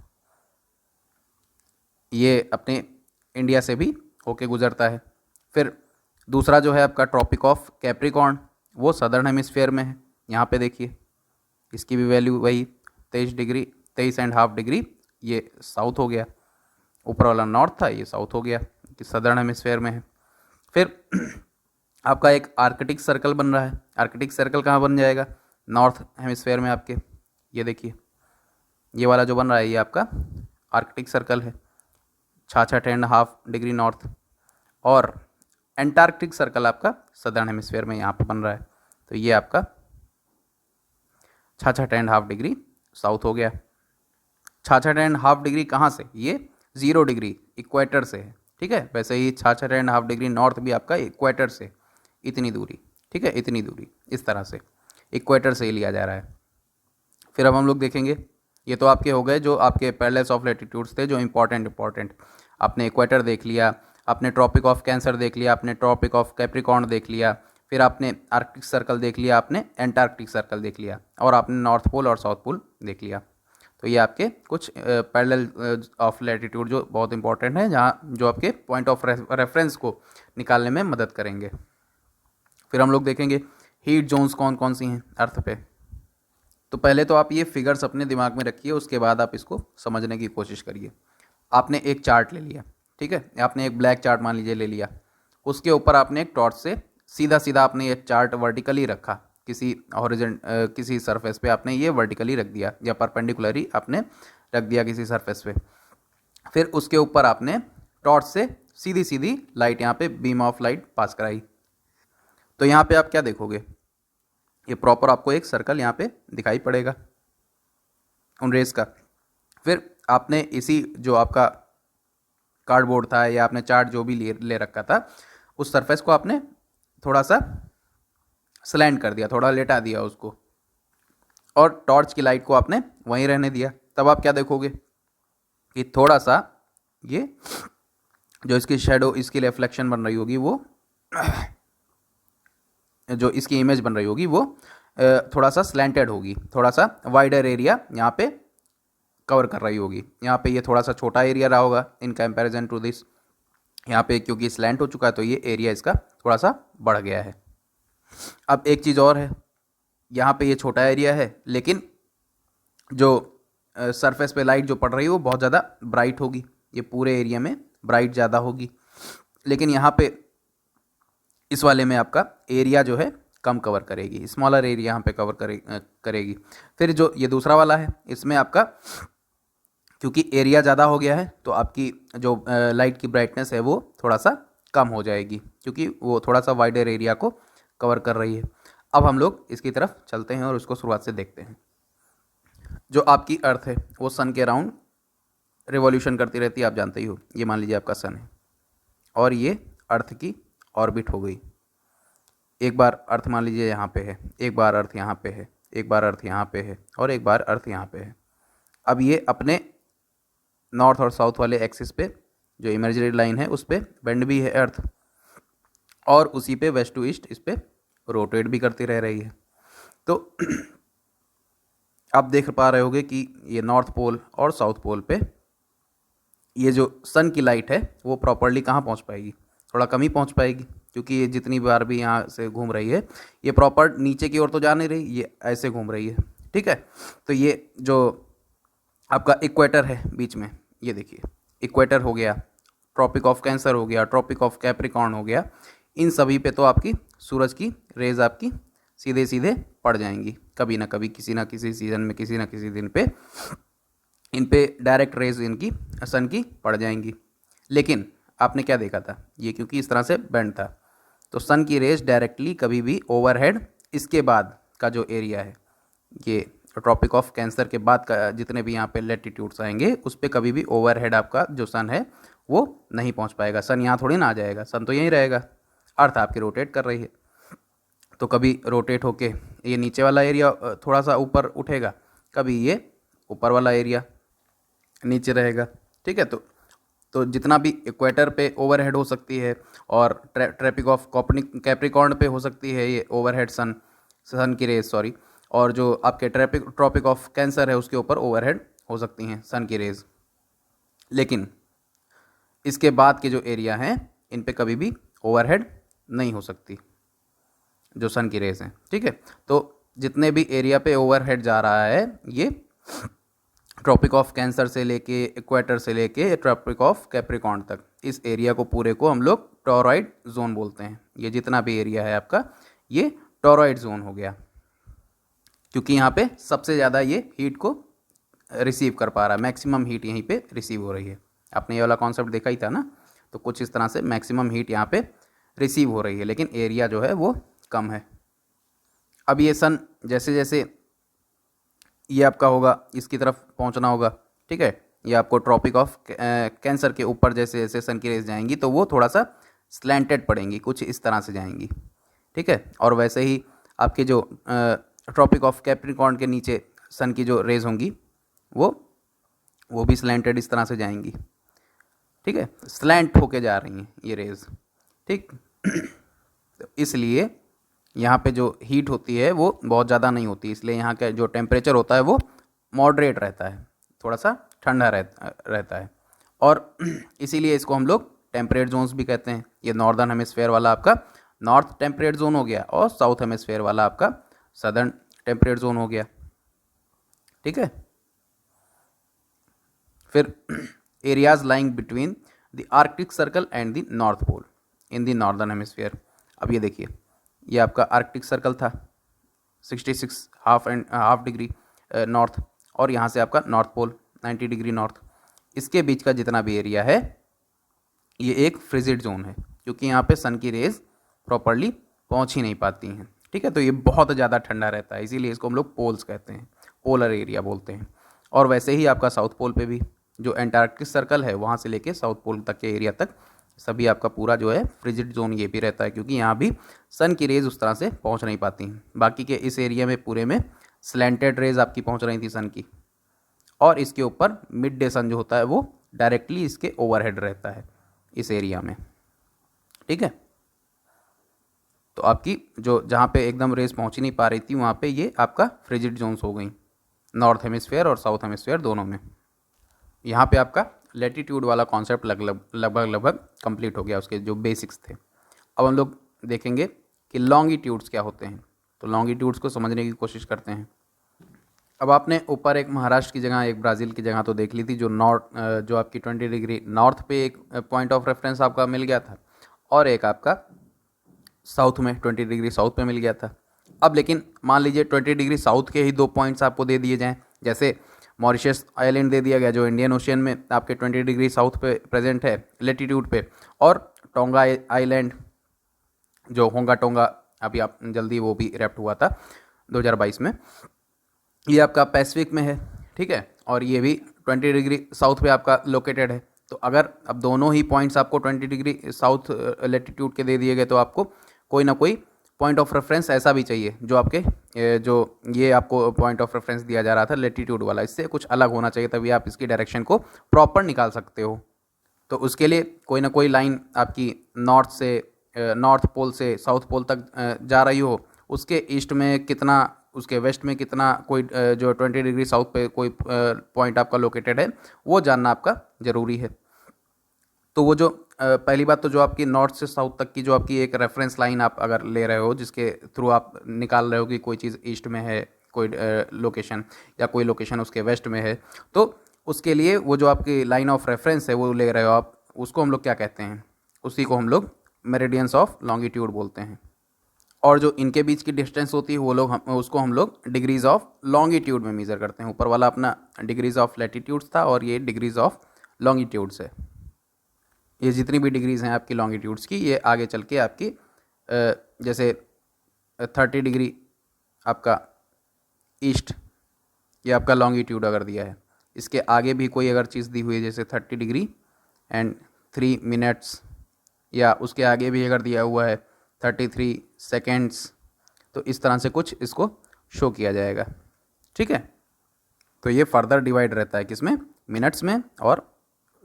ये अपने इंडिया से भी होके गुजरता है। फिर दूसरा जो है आपका ट्रॉपिक ऑफ कैप्रिकॉर्न, वो सदर्न हेमिस्फीयर में है। यहाँ पे देखिए इसकी भी वैल्यू वही 23.5 डिग्री, ये साउथ हो गया। ऊपर वाला नॉर्थ था, ये साउथ हो गया, कि सदर्न हेमिस्फीयर में है। फिर आपका एक आर्कटिक सर्कल बन रहा है। आर्कटिक सर्कल कहाँ बन जाएगा? नॉर्थ हेमिस्फीयर में आपके। ये देखिए ये वाला जो बन रहा है ये आपका आर्कटिक सर्कल है, 66.5 डिग्री नॉर्थ। और एंटार्क्टिक सर्कल आपका सदर्न हेमिस्फीयर में यहाँ पे बन रहा है, तो ये आपका 66.5 डिग्री साउथ हो गया। 66.5 डिग्री कहाँ से? ये 0 डिग्री इक्वेटर से है, ठीक है। वैसे ही 66.5 डिग्री नॉर्थ भी आपका इक्वेटर से, इतनी दूरी, ठीक है, इतनी दूरी, इस तरह से इक्वेटर से ही लिया जा रहा है। फिर अब हम लोग देखेंगे, ये तो आपके हो गए जो आपके पैरेलल्स ऑफ लैटिट्यूड्स थे जो इंपॉर्टेंट। आपने इक्वेटर देख लिया, आपने ट्रॉपिक ऑफ कैंसर देख लिया, आपने ट्रॉपिक ऑफ कैप्रिकॉर्न देख लिया, फिर आपने आर्कटिक सर्कल देख लिया, आपने एंटार्क्टिक सर्कल देख लिया, और आपने नॉर्थ पोल और साउथ पोल देख लिया। तो ये आपके कुछ पैरेलल ऑफ लैटिट्यूड जो बहुत इंपॉर्टेंट है, जहाँ जो आपके पॉइंट ऑफ रेफरेंस को निकालने में मदद करेंगे। फिर हम लोग देखेंगे हीट जोन्स कौन कौन सी हैं अर्थ पे। तो पहले तो आप ये फिगर्स अपने दिमाग में रखिए, उसके बाद आप इसको समझने की कोशिश करिए। आपने एक चार्ट ले लिया, ठीक है, आपने एक ब्लैक चार्ट मान लीजिए ले लिया, उसके ऊपर आपने एक टॉर्च से सीधा सीधा आपने ये चार्ट वर्टिकली रखा, किसी किसी सरफेस पे आपने ये वर्टिकली रख दिया, या परपेंडिकुलरी आपने रख दिया किसी सरफेस पे। फिर उसके ऊपर आपने टॉर्च से सीधी सीधी लाइट, यहाँ पे बीम ऑफ लाइट पास कराई। तो यहाँ पे आप क्या देखोगे? ये प्रॉपर आपको एक सर्कल यहाँ पे दिखाई पड़ेगा उन रेस का। फिर आपने इसी जो आपका कार्डबोर्ड था या आपने चार्ट जो भी ले रखा था, उस सरफेस को आपने थोड़ा सा स्लैंट कर दिया, थोड़ा लेटा दिया उसको, और टॉर्च की लाइट को आपने वहीं रहने दिया। तब आप क्या देखोगे कि थोड़ा सा ये जो इसकी शेडो, इसकी रिफ्लेक्शन बन रही होगी, वो जो इसकी इमेज बन रही होगी वो थोड़ा सा स्लैंटेड होगी, थोड़ा सा वाइडर एरिया यहाँ पे कवर कर रही होगी। यहाँ पे ये थोड़ा सा छोटा एरिया रहा होगा इन कंपैरिजन टू दिस। यहाँ पे क्योंकि स्लैंट हो चुका है तो ये एरिया इसका थोड़ा सा बढ़ गया है। अब एक चीज़ और है, यहाँ पे ये छोटा एरिया है, लेकिन जो सरफेस पे लाइट जो पड़ रही है वो बहुत ज़्यादा ब्राइट होगी, ये पूरे एरिया में ब्राइट ज़्यादा होगी। लेकिन यहाँ पे इस वाले में आपका एरिया जो है कम कवर करेगी, स्मॉलर एरिया यहाँ पे कवर करेगी। फिर जो ये दूसरा वाला है, इसमें आपका क्योंकि एरिया ज़्यादा हो गया है तो आपकी जो लाइट की ब्राइटनेस है वो थोड़ा सा कम हो जाएगी, क्योंकि वो थोड़ा सा वाइडर एरिया को कवर कर रही है। अब हम लोग इसकी तरफ चलते हैं और उसको शुरुआत से देखते हैं। जो आपकी अर्थ है वो सन के अराउंड रिवॉल्यूशन करती रहती है, आप जानते ही हो। ये मान लीजिए आपका सन है और ये अर्थ की ऑर्बिट हो गई। एक बार अर्थ मान लीजिए यहाँ पे है, एक बार अर्थ यहाँ पे है, एक बार अर्थ यहाँ पे है, और एक बार अर्थ यहाँ पे है। अब ये अपने नॉर्थ और साउथ वाले एक्सिस पे जो इमेजिनरी लाइन है उस पर बेंड भी है अर्थ, और उसी पे वेस्ट टू ईस्ट इस पे रोटेट भी करती रह रही है। तो आप देख पा रहे होगे कि ये नॉर्थ पोल और साउथ पोल पे ये जो सन की लाइट है वो प्रॉपरली कहाँ पहुँच पाएगी? थोड़ा कम ही पहुँच पाएगी, क्योंकि ये जितनी बार भी यहाँ से घूम रही है ये प्रॉपर नीचे की ओर तो जा नहीं रही, ये ऐसे घूम रही है, ठीक है। तो ये जो आपका इक्वेटर है बीच में, ये देखिए इक्वेटर हो गया, ट्रॉपिक ऑफ कैंसर हो गया, ट्रॉपिक ऑफ कैप्रिकॉर्न हो गया, इन सभी पे तो आपकी सूरज की रेज आपकी सीधे सीधे पड़ जाएंगी, कभी ना कभी किसी ना किसी सीज़न में, किसी ना किसी दिन पे इन पे डायरेक्ट रेज इनकी सन की पड़ जाएंगी। लेकिन आपने क्या देखा था, ये क्योंकि इस तरह से बेंड था तो सन की रेज डायरेक्टली कभी भी ओवरहेड, इसके बाद का जो एरिया है ये ट्रॉपिक ऑफ कैंसर के बाद का जितने भी यहाँ पे लैटिट्यूड्स आएंगे उस पर कभी भी ओवरहेड आपका जो सन है वो नहीं पहुंच पाएगा। सन यहाँ थोड़ी ना आ जाएगा, सन तो यहीं रहेगा। अर्थ आपकी रोटेट कर रही है, तो कभी रोटेट होके ये नीचे वाला एरिया थोड़ा सा ऊपर उठेगा, कभी ये ऊपर वाला एरिया नीचे रहेगा। ठीक है, तो जितना भी इक्वेटर पे ओवरहेड हो सकती है और ट्रैपिक ऑफ कैप्रिकॉर्न पे हो सकती है ये ओवरहेड सन की रेज, सॉरी, और जो आपके ट्रॉपिक ऑफ कैंसर है उसके ऊपर ओवरहेड हो सकती हैं सन की रेज। लेकिन इसके बाद के जो एरिया हैं इन पे कभी भी ओवरहेड नहीं हो सकती जो सन की रेज हैं। ठीक है, तो जितने भी एरिया पे ओवरहेड जा रहा है ये ट्रॉपिक ऑफ कैंसर से लेके इक्वेटर से लेके ट्रॉपिक ऑफ कैप्रिकॉर्न तक, इस एरिया को पूरे को हम लोग टॉरॉइड जोन बोलते हैं। ये जितना भी एरिया है आपका ये टॉरॉइड जोन हो गया, क्योंकि यहाँ पे सबसे ज़्यादा ये हीट को रिसीव कर पा रहा है, मैक्सिमम हीट यहीं पे रिसीव हो रही है। आपने ये वाला कॉन्सेप्ट देखा ही था ना, तो कुछ इस तरह से मैक्सिमम हीट यहाँ पे रिसीव हो रही है, लेकिन एरिया जो है वो कम है। अब ये सन जैसे जैसे ये आपका होगा इसकी तरफ पहुंचना होगा, ठीक है, ये आपको ट्रॉपिक ऑफ कैंसर के ऊपर जैसे जैसे सन की रेज जाएंगी तो वो थोड़ा सा स्लैंटेड पड़ेंगी, कुछ इस तरह से जाएंगी। ठीक है, और वैसे ही आपके जो ट्रॉपिक ऑफ कैप्रिकॉर्न के नीचे सन की जो रेज होंगी वो भी स्लैंटेड इस तरह से जाएंगी। ठीक है, स्लैंट होके जा रही हैं ये रेज। ठीक तो इसलिए यहाँ पे जो हीट होती है वो बहुत ज़्यादा नहीं होती, इसलिए यहाँ का जो टेम्परेचर होता है वो मॉडरेट रहता है, थोड़ा सा ठंडा रहता है। और इसीलिए इसको हम लोग टेम्परेट जोन्स भी कहते हैं। ये नॉर्दर्न हेमिस्फेयर वाला आपका नॉर्थ टेम्परेट जोन हो गया और साउथ हेमिस्फेयर वाला आपका सदर्न टेम्परेट जोन हो गया। ठीक है, फिर areas lying between the Arctic circle and the north pole in the northern hemisphere. अब ये देखिए, ये आपका आर्कटिक सर्कल था 66 हाफ डिग्री नॉर्थ, और यहाँ से आपका नॉर्थ पोल 90 डिग्री नॉर्थ। इसके बीच का जितना भी एरिया है ये एक फ्रिजिड जोन है, क्योंकि यहाँ पे सन की रेज प्रॉपरली पहुँच ही नहीं पाती हैं। ठीक है, तो ये बहुत ज़्यादा ठंडा रहता है, इसीलिए इसको हम लोग पोल्स कहते हैं, पोलर एरिया बोलते हैं। और वैसे ही आपका साउथ पोल पे भी जो एंटार्क्टिक सर्कल है वहाँ से लेके साउथ पोल तक के एरिया तक सभी आपका पूरा जो है फ्रिजिड जोन ये भी रहता है, क्योंकि यहाँ भी सन की रेज उस तरह से पहुँच नहीं पाती हैं। बाकी के इस एरिया में पूरे में स्लैंटेड रेज आपकी पहुँच रही थी सन की, और इसके ऊपर मिड डे सन जो होता है वो डायरेक्टली इसके ओवरहेड रहता है इस एरिया में। ठीक है, तो आपकी जो जहाँ पे एकदम रेज पहुँच ही नहीं पा रही थी वहाँ पे ये आपका फ्रिजिड जोन्स हो गई, नॉर्थ हेमिस्फेयर और साउथ हेमिस्फेयर दोनों में। यहाँ पे आपका लैटिट्यूड वाला कॉन्सेप्ट लगभग कंप्लीट हो गया, उसके जो बेसिक्स थे। अब हम लोग देखेंगे कि लॉन्गिट्यूड्स क्या होते हैं, तो लॉन्गिट्यूड्स को समझने की कोशिश करते हैं। अब आपने ऊपर एक महाराष्ट्र की जगह एक ब्राज़ील की जगह तो देख ली थी, जो आपकी 20 डिग्री नॉर्थ पे एक पॉइंट ऑफ रेफरेंस आपका मिल गया था, और एक आपका साउथ में 20 डिग्री साउथ पे मिल गया था। अब लेकिन मान लीजिए 20 डिग्री साउथ के ही 2 पॉइंट्स आपको दे दिए जाएँ, जैसे मॉरिशस आइलैंड दे दिया गया जो इंडियन ओशियन में आपके 20 डिग्री साउथ पे प्रेजेंट है लेटीट्यूड पे, और टोंगा आइलैंड जो होंगा टोंगा अभी आप जल्दी वो भी इरेप्ट हुआ था 2022 में, ये आपका पैसिफिक में है। ठीक है, और ये भी 20 डिग्री साउथ पे आपका लोकेटेड है। तो अगर अब दोनों ही पॉइंट्स आपको 20 डिग्री साउथ लेटीट्यूड के दे दिए गए, तो आपको कोई ना कोई पॉइंट ऑफ रेफरेंस ऐसा भी चाहिए जो आपके जो ये आपको पॉइंट ऑफ रेफरेंस दिया जा रहा था लेटीट्यूड वाला, इससे कुछ अलग होना चाहिए, तभी आप इसकी डायरेक्शन को प्रॉपर निकाल सकते हो। तो उसके लिए कोई ना कोई लाइन आपकी नॉर्थ पोल से साउथ पोल तक जा रही हो, उसके ईस्ट में कितना, उसके वेस्ट में कितना, कोई जो 20 डिग्री साउथ पे कोई पॉइंट आपका लोकेटेड है वो जानना आपका ज़रूरी है। तो वो जो पहली बात तो जो आपकी नॉर्थ से साउथ तक की जो आपकी एक रेफरेंस लाइन आप अगर ले रहे हो, जिसके थ्रू आप निकाल रहे हो कि कोई चीज़ ईस्ट में है, कोई लोकेशन, या कोई लोकेशन उसके वेस्ट में है, तो उसके लिए वो जो आपकी लाइन ऑफ रेफरेंस है वो ले रहे हो आप, उसको हम लोग क्या कहते हैं, उसी को हम लोग मेरिडियंस ऑफ लॉन्गिट्यूड बोलते हैं। और जो इनके बीच की डिस्टेंस होती है उसको हम लोग डिग्रीज़ ऑफ लॉन्गिट्यूड में मेज़र करते हैं। ऊपर वाला अपना डिग्रीज़ ऑफ लैटिट्यूड्स था और ये डिग्रीज़ ऑफ लॉन्गिट्यूड्स है। ये जितनी भी डिग्रीज़ हैं आपकी लॉन्गिट्यूड्स की, ये आगे चल के आपकी जैसे 30 डिग्री आपका ईस्ट, ये आपका लॉन्गिट्यूड अगर दिया है, इसके आगे भी कोई अगर चीज़ दी हुई है जैसे 30 डिग्री एंड मिनट्स, या उसके आगे भी अगर दिया हुआ है 33 सेकेंड्स, तो इस तरह से कुछ इसको शो किया जाएगा। ठीक है, तो ये फर्दर डिवाइड रहता है किसमें, मिनट्स में, और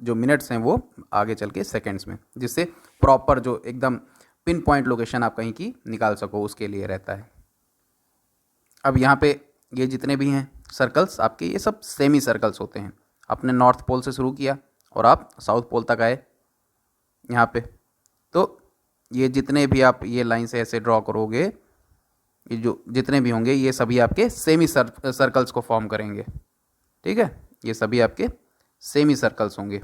जो मिनट्स हैं वो आगे चल के सेकेंड्स में, जिससे प्रॉपर जो एकदम पिन पॉइंट लोकेशन आप कहीं की निकाल सको उसके लिए रहता है। अब यहाँ पे ये जितने भी हैं सर्कल्स आपके, ये सब सेमी सर्कल्स होते हैं। आपने नॉर्थ पोल से शुरू किया और आप साउथ पोल तक आए यहाँ पे, तो ये जितने भी आप ये लाइन से ऐसे ड्रॉ करोगे, ये जो जितने भी होंगे ये सभी आपके सेमी सर्कल्स को फॉर्म करेंगे। ठीक है, ये सभी आपके सेमी सर्कल्स होंगे।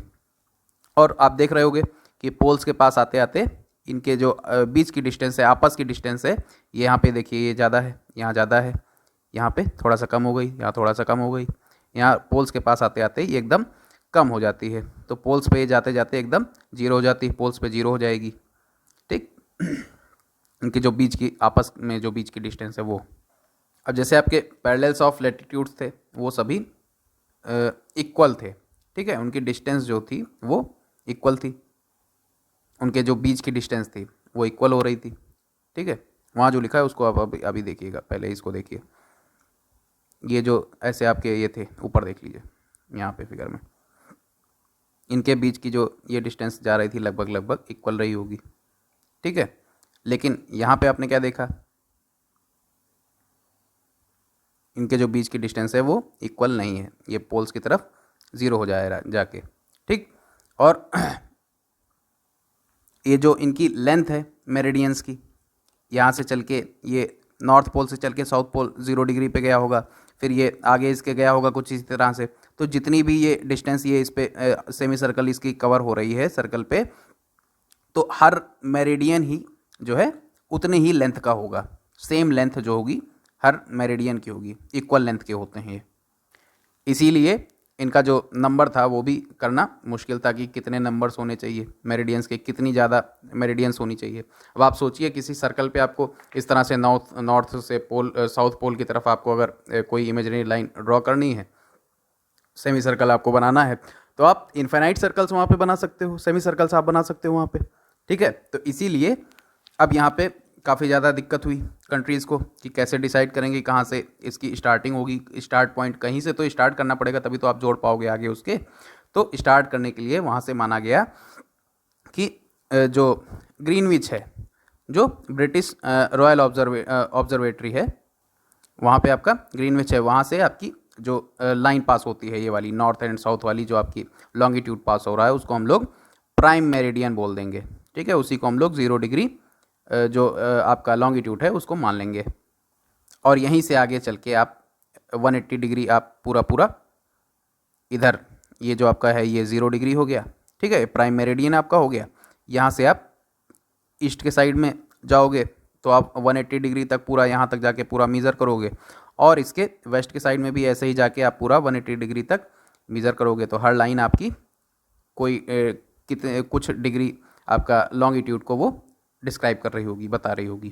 और आप देख रहे होगे कि पोल्स के पास आते आते इनके जो बीच की डिस्टेंस है, आपस की डिस्टेंस है, ये यहाँ पे देखिए ये ज़्यादा है, यहाँ ज़्यादा है, यहाँ पे थोड़ा सा कम हो गई, यहाँ थोड़ा सा कम हो गई, यहाँ पोल्स के पास आते आते ये एकदम कम हो जाती है। तो पोल्स पे जाते जाते एकदम जीरो हो जाती है, पोल्स पे जीरो हो जाएगी। ठीक, इनके जो बीच की आपस में जो बीच की डिस्टेंस है वो। अब जैसे आपके पैरेलल्स ऑफ लैटिट्यूड्स थे वो सभी इक्वल थे। ठीक है, उनकी डिस्टेंस जो थी वो इक्वल थी, उनके जो बीच की डिस्टेंस थी वो इक्वल हो रही थी। ठीक है, वहाँ जो लिखा है उसको आप अभी देखिएगा, पहले इसको देखिए। ये जो ऐसे आपके ये थे ऊपर देख लीजिए यहाँ पे फिगर में, इनके बीच की जो ये डिस्टेंस जा रही थी लगभग लगभग इक्वल रही होगी। ठीक है, लेकिन यहाँ पे आपने क्या देखा, इनके जो बीच की डिस्टेंस है वो इक्वल नहीं है, ये पोल्स की तरफ ज़ीरो हो जाएगा जाके। ठीक, और ये जो इनकी लेंथ है मेरिडियंस की, यहाँ से चल के ये नॉर्थ पोल से चल के साउथ पोल 0 डिग्री पे गया होगा, फिर ये आगे इसके गया होगा कुछ इसी तरह से। तो जितनी भी ये डिस्टेंस ये इस पे सेमी सर्कल इसकी कवर हो रही है सर्कल पे, तो हर मेरिडियन ही जो है उतनी ही लेंथ का होगा, सेम लेंथ जो होगी हर मेरिडियन की होगी, इक्वल लेंथ के होते हैं ये। इसीलिए इनका जो नंबर था वो भी करना मुश्किल था कि कितने नंबर्स होने चाहिए मेरिडियंस के, कितनी ज़्यादा मेरिडियंस होनी चाहिए। अब आप सोचिए किसी सर्कल पे आपको इस तरह से नॉर्थ से पोल साउथ पोल की तरफ आपको अगर कोई इमेजिनरी लाइन ड्रॉ करनी है, सेमी सर्कल आपको बनाना है, तो आप इन्फिनाइट सर्कल्स वहाँ पे बना सकते हो, सेमी सर्कल्स आप बना सकते हो वहाँ पे। ठीक है, तो इसीलिए अब यहाँ पे काफ़ी ज़्यादा दिक्कत हुई कंट्रीज़ को कि कैसे डिसाइड करेंगे कहाँ से इसकी स्टार्टिंग होगी। स्टार्ट पॉइंट कहीं से तो स्टार्ट करना पड़ेगा, तभी तो आप जोड़ पाओगे आगे उसके। तो स्टार्ट करने के लिए वहाँ से माना गया कि जो ग्रीनविच है, जो ब्रिटिश रॉयल ऑब्जर्वेटरी है, वहाँ पे आपका ग्रीनविच है, वहाँ से आपकी जो लाइन पास होती है ये वाली नॉर्थ एंड साउथ वाली, जो आपकी लॉन्गिट्यूड पास हो रहा है, उसको हम लोग प्राइम मेरिडियन बोल देंगे। ठीक है, उसी को हम लोग 0 डिग्री जो आपका लॉन्गिट्यूड है उसको मान लेंगे। और यहीं से आगे चल के आप 180 डिग्री आप पूरा इधर ये जो आपका है ये 0 डिग्री हो गया। ठीक है, प्राइम मेरिडियन आपका हो गया। यहाँ से आप ईस्ट के साइड में जाओगे तो आप 180 डिग्री तक पूरा यहाँ तक जाके पूरा मेज़र करोगे, और इसके वेस्ट के साइड में भी ऐसे ही जाके आप पूरा 180 डिग्री तक मेज़र करोगे। तो हर लाइन आपकी कोई कितने कुछ डिग्री आपका लॉन्गिट्यूड को वो डिस्क्राइब कर रही होगी, बता रही होगी।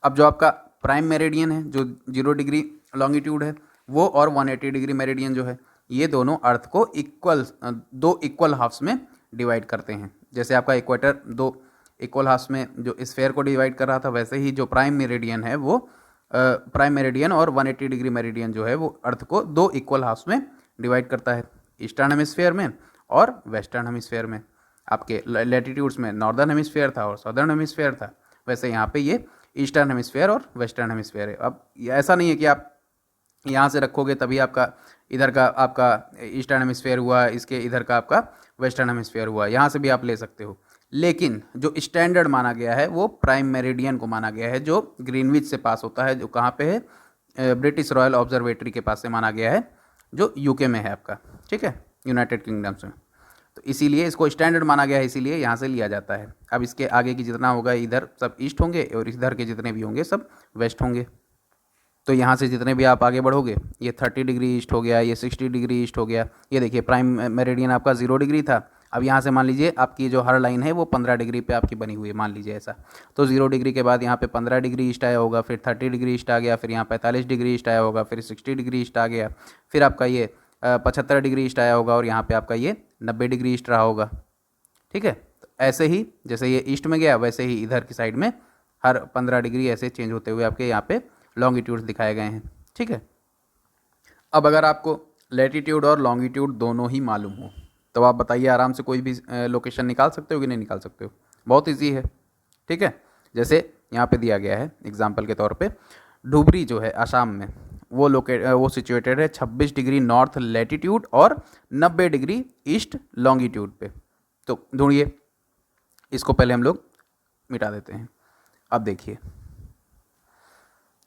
अब जो आपका प्राइम मेरिडियन है जो 0 डिग्री लॉन्गिट्यूड है वो, और 180 डिग्री मेरिडियन जो है, ये दोनों अर्थ को दो इक्वल हाफ्स में डिवाइड करते हैं। जैसे आपका इक्वेटर 2 इक्वल हाफ्स में जो स्फेयर को डिवाइड कर रहा था, वैसे ही जो प्राइम मेरिडियन है वो प्राइम मेरिडियन और 180 डिग्री मेरिडियन जो है वो अर्थ को 2 इक्वल हाफ्स में डिवाइड करता है, ईस्टर्न हेमिस्फेयर में और वेस्टर्न हेमिस्फेयर में। आपके लैटिट्यूड्स में नॉर्दर्न हेमिस्फेयर था और सदर्न हेमिस्फेयर था, वैसे यहाँ पे ये ईस्टर्न हेमिस्फेयर और वेस्टर्न हेमिस्फेयर है। अब ऐसा नहीं है कि आप यहाँ से रखोगे तभी आपका इधर का आपका ईस्टर्न हेमिस्फेयर हुआ, इसके इधर का आपका वेस्टर्न हेमिस्फेयर हुआ, यहाँ से भी आप ले सकते हो। लेकिन जो स्टैंडर्ड माना गया है वो प्राइम मेरिडियन को माना गया है, जो ग्रीनविच से पास होता है, जो कहाँ पे है, ब्रिटिश रॉयल ऑब्जर्वेटरी के पास से माना गया है, जो यूके में है आपका। ठीक है, यूनाइटेड किंगडम्स में। तो इसीलिए इसको स्टैंडर्ड माना गया है, इसीलिए यहाँ से लिया जाता है। अब इसके आगे की जितना होगा इधर सब ईस्ट होंगे और इधर के जितने भी होंगे सब वेस्ट होंगे। तो यहाँ से जितने भी आप आगे बढ़ोगे, ये 30 डिग्री ईस्ट हो गया, ये 60 डिग्री ईस्ट हो गया। ये देखिए प्राइम मेरिडियन आपका 0 डिग्री था। अब यहाँ से मान लीजिए आपकी जो हर लाइन है वो 15 डिग्री पे आपकी बनी हुई है, मान लीजिए ऐसा। तो 0 डिग्री के बाद यहाँ पे 15 डिग्री ईस्ट आया होगा, फिर 30 डिग्री ईस्ट आ गया, फिर यहाँ 45 डिग्री ईस्ट आया होगा, फिर 60 डिग्री ईस्ट आ गया, फिर आपका ये 75 डिग्री ईस्ट आया होगा, और यहाँ पे आपका ये 90 डिग्री ईस्ट रहा होगा। ठीक है। तो ऐसे ही जैसे ये ईस्ट में गया वैसे ही इधर की साइड में हर 15 डिग्री ऐसे चेंज होते हुए आपके यहाँ पे लॉन्गिट्यूड्स दिखाए गए हैं। ठीक है। अब अगर आपको लैटिट्यूड और लॉन्गिट्यूड दोनों ही मालूम हो तो आप बताइए आराम से कोई भी लोकेशन निकाल सकते हो कि नहीं निकाल सकते हो? बहुत ईजी है। ठीक है। जैसे यहाँ पे दिया गया है एग्जाम्पल के तौर पे, धुबरी जो है आसाम में, वो सिचुएटेड है 26 डिग्री नॉर्थ लैटिट्यूड और 90 डिग्री ईस्ट लॉन्गिट्यूड पे। तो ढूंढिए, इसको पहले हम लोग मिटा देते हैं। अब देखिए,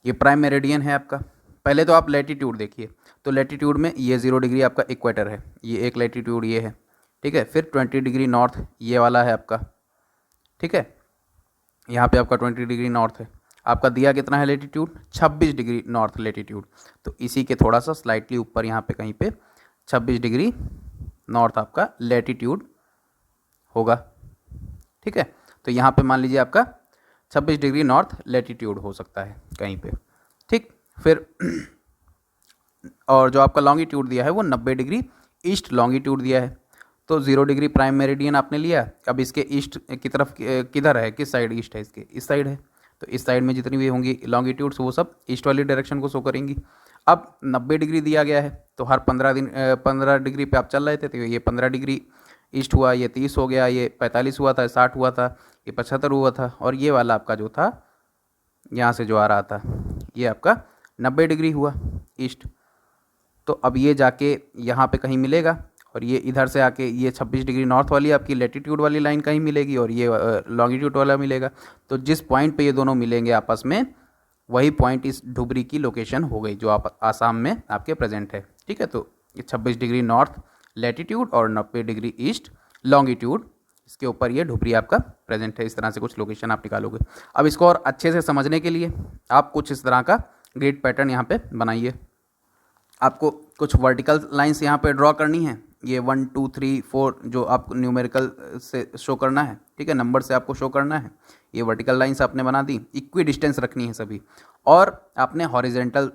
ये प्राइम मेरिडियन है आपका। पहले तो आप लैटिट्यूड देखिए, तो लैटिट्यूड में ये 0 डिग्री आपका इक्वेटर है, ये एक लैटिट्यूड ये है। ठीक है। फिर 20 डिग्री नॉर्थ ये वाला है आपका। ठीक है। यहाँ पे आपका 20 डिग्री नॉर्थ है। आपका दिया कितना है लैटिट्यूड? 26 degree north latitude. तो इसी के थोड़ा सा स्लाइटली ऊपर यहाँ पे कहीं पे 26 डिग्री नॉर्थ आपका लैटिट्यूड होगा। ठीक है। तो यहाँ पे मान लीजिए आपका 26 डिग्री नॉर्थ लैटिट्यूड हो सकता है कहीं पे। ठीक। फिर और जो आपका लॉन्गिट्यूड दिया है वो 90 डिग्री ईस्ट लॉन्गिट्यूड दिया है। तो 0 डिग्री प्राइम मेरिडियन आपने लिया। अब इसके ईस्ट की तरफ किधर है, किस साइड ईस्ट है? इसके इस साइड है। तो इस साइड में जितनी भी होंगी लॉन्गिट्यूड्स वो सब ईस्ट वाली डायरेक्शन को शो करेंगी। अब 90 डिग्री दिया गया है तो हर 15 डिग्री पे आप चल रहे थे, तो ये 15 डिग्री ईस्ट हुआ, ये 30 हो गया, ये 45 हुआ था, 60 हुआ था, ये 75 हुआ था, और ये वाला आपका जो था यहाँ से जो आ रहा था ये आपका 90 डिग्री हुआ ईस्ट। तो अब ये जाके यहाँ पे कहीं मिलेगा और ये इधर से आके ये 26 डिग्री नॉर्थ वाली आपकी लैटिट्यूड वाली लाइन कहीं मिलेगी और ये लॉन्गिट्यूड वाला मिलेगा। तो जिस पॉइंट पे ये दोनों मिलेंगे आपस में, वही पॉइंट इस धुबरी की लोकेशन हो गई जो आप आसाम में आपके प्रेजेंट है। ठीक है। तो ये 26 डिग्री नॉर्थ लैटिट्यूड और 90 डिग्री ईस्ट लॉन्गिट्यूड, इसके ऊपर ये धुबरी आपका प्रेजेंट है। इस तरह से कुछ लोकेशन आप निकालोगे। अब इसको और अच्छे से समझने के लिए आप कुछ इस तरह का ग्रिड पैटर्न यहाँ पे बनाइए। आपको कुछ वर्टिकल लाइंस यहाँ पे ड्रॉ करनी है। ये 1 2 3 4 जो आपको न्यूमेरिकल से शो करना है। ठीक है। नंबर से आपको शो करना है। ये वर्टिकल लाइंस आपने बना दी, इक्वी डिस्टेंस रखनी है सभी, और आपने हॉरिजेंटल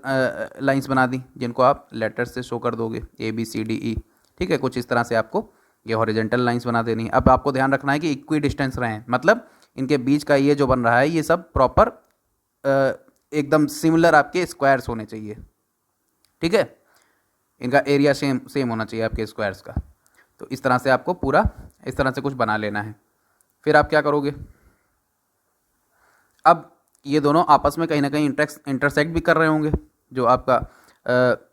लाइंस बना दी जिनको आप लेटर्स से शो कर दोगे ABCDE। ठीक है। कुछ इस तरह से आपको ये हॉरिजेंटल लाइंस बना देनी है। अब आपको ध्यान रखना है कि इक्वी डिस्टेंस रहे, मतलब इनके बीच का ये जो बन रहा है ये सब प्रॉपर एकदम सिमिलर आपके स्क्वायर्स होने चाहिए। ठीक है। इनका एरिया सेम होना चाहिए आपके स्क्वायर्स का। तो इस तरह से आपको पूरा इस तरह से कुछ बना लेना है। फिर आप क्या करोगे, अब ये दोनों आपस में कहीं ना कहीं इंटरसेक्ट भी कर रहे होंगे। जो आपका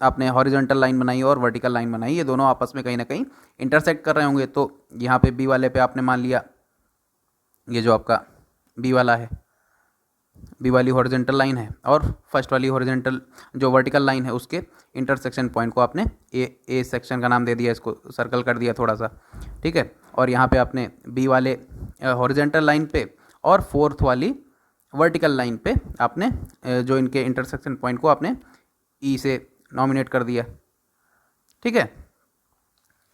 आपने हॉरिजॉन्टल लाइन बनाई और वर्टिकल लाइन बनाई, ये दोनों आपस में कहीं ना कहीं इंटरसेक्ट कर रहे होंगे। तो यहाँ पे बी वाले पे आपने मान लिया ये जो आपका बी वाला है, बी वाली हॉरिजॉन्टल लाइन है, और फर्स्ट वाली हॉरिजॉन्टल जो वर्टिकल लाइन है उसके इंटरसेक्शन पॉइंट को आपने ए सेक्शन का नाम दे दिया, इसको सर्कल कर दिया थोड़ा सा। ठीक है। और यहाँ पे आपने बी वाले हॉरिजॉन्टल लाइन पे और फोर्थ वाली वर्टिकल लाइन पे आपने जो इनके इंटरसेक्शन पॉइंट को आपने ई से नॉमिनेट कर दिया। ठीक है।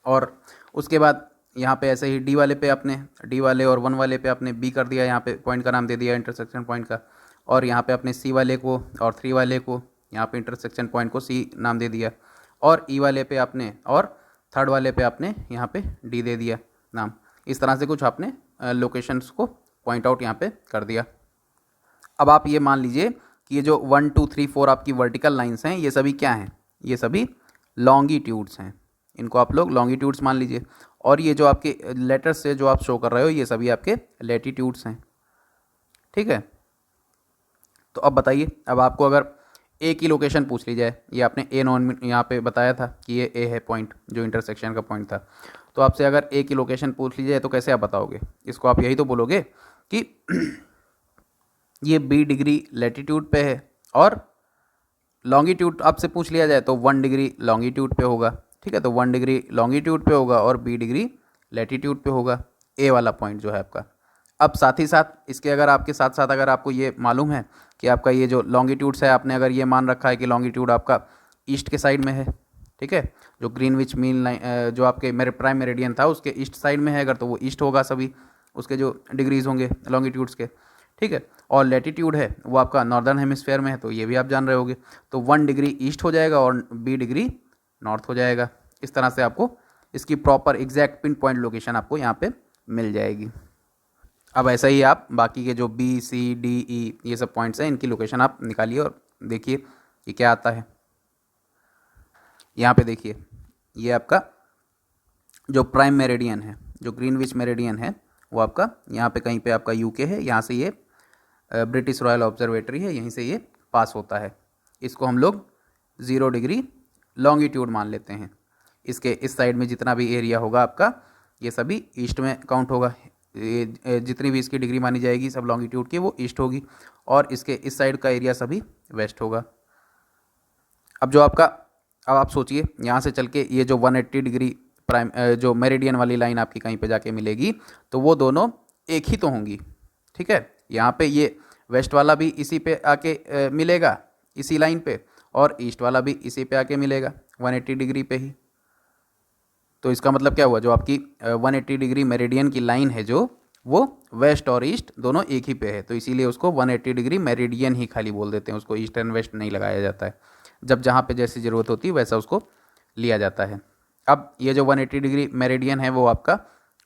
और उसके बाद यहाँ पे ऐसे ही डी वाले पे आपने डी वाले और 1 वाले पे आपने बी कर दिया, यहाँ पे पॉइंट का नाम दे दिया इंटरसेक्शन पॉइंट का। और यहाँ पे आपने सी वाले को और 3 वाले को यहाँ पे इंटरसेक्शन पॉइंट को सी नाम दे दिया। और ई वाले पे आपने और 3rd वाले पे आपने यहाँ पे डी दे दिया नाम। इस तरह से कुछ आपने लोकेशंस को पॉइंट आउट यहाँ पे कर दिया। अब आप ये मान लीजिए कि ये जो 1 2 3 4 आपकी वर्टिकल लाइंस हैं, ये सभी क्या हैं? ये सभी लॉन्गिट्यूड्स हैं। इनको आप लोग लॉन्गिट्यूड्स मान लीजिए। और ये जो आपके लेटर्स से जो आप शो कर रहे हो ये सभी आपके लैटिट्यूड्स हैं। ठीक है। तो अब बताइए, अब आपको अगर ए की लोकेशन पूछ ली जाए, ये आपने ए नॉन यहाँ पे बताया था कि ये ए है पॉइंट जो इंटरसेक्शन का पॉइंट था, तो आपसे अगर ए की लोकेशन पूछ ली जाए तो कैसे आप बताओगे इसको? आप यही तो बोलोगे कि ये बी डिग्री लैटिट्यूड पे है और लॉन्गिट्यूड आपसे पूछ लिया जाए तो 1 डिग्री लॉन्गिट्यूड पे होगा। ठीक है। तो 1 डिग्री लॉन्गिट्यूड पे होगा और बी डिग्री लैटिट्यूड पे होगा ए वाला पॉइंट जो है आपका। अब साथ ही साथ इसके अगर आपके साथ साथ अगर आपको ये मालूम है कि आपका ये जो लॉन्गिट्यूड्स है, आपने अगर ये मान रखा है कि लॉन्गिट्यूड आपका ईस्ट के साइड में है। ठीक है। जो ग्रीनविच मीन लाइन जो आपके मेरे प्राइम मेरिडियन था उसके ईस्ट साइड में है अगर, तो वो ईस्ट होगा सभी उसके जो डिग्रीज होंगे लॉन्गिट्यूड्स के। ठीक है। और लैटिट्यूड है वो आपका नॉर्दर्न हेमिस्फेयर में है, तो ये भी आप जान रहे होगे। तो 1 डिग्री ईस्ट हो जाएगा और बी डिग्री नॉर्थ हो जाएगा। इस तरह से आपको इसकी proper exact pin point location आपको यहाँ पे मिल जाएगी। अब ऐसा ही आप बाकी के जो बी सी डी ई ये सब पॉइंट्स हैं इनकी लोकेशन आप निकालिए और देखिए कि क्या आता है। यहाँ पे देखिए ये आपका जो प्राइम मेरिडियन है, जो ग्रीनविच मेरिडियन है, वो आपका यहाँ पे कहीं पे आपका यूके है, यहाँ से ये ब्रिटिश रॉयल ऑब्जर्वेटरी है, यहीं से ये पास होता है। इसको हम लोग 0 डिग्री लॉन्गिट्यूड मान लेते हैं। इसके इस साइड में जितना भी एरिया होगा आपका ये सभी ईस्ट में काउंट होगा। जितनी भी इसकी डिग्री मानी जाएगी सब लॉन्गिट्यूड की वो ईस्ट होगी, और इसके इस साइड का एरिया सभी वेस्ट होगा। अब जो आपका, अब आप सोचिए यहाँ से चल के ये जो 180 डिग्री प्राइम जो मेरिडियन वाली लाइन आपकी कहीं पे जाके मिलेगी, तो वो दोनों एक ही तो होंगी, ठीक है। यहाँ पे ये वेस्ट वाला भी इसी पे आके मिलेगा इसी लाइन पे, और ईस्ट वाला भी इसी पे आके मिलेगा 180 डिग्री पे ही। तो इसका मतलब क्या हुआ, जो आपकी 180 डिग्री मेरिडियन की लाइन है जो वो वेस्ट और ईस्ट दोनों एक ही पे है, तो इसीलिए उसको 180 डिग्री मेरिडियन ही खाली बोल देते हैं, उसको ईस्ट एंड वेस्ट नहीं लगाया जाता है। जब जहाँ पे जैसी ज़रूरत होती है वैसा उसको लिया जाता है। अब ये जो 180 डिग्री मेरिडियन है वो आपका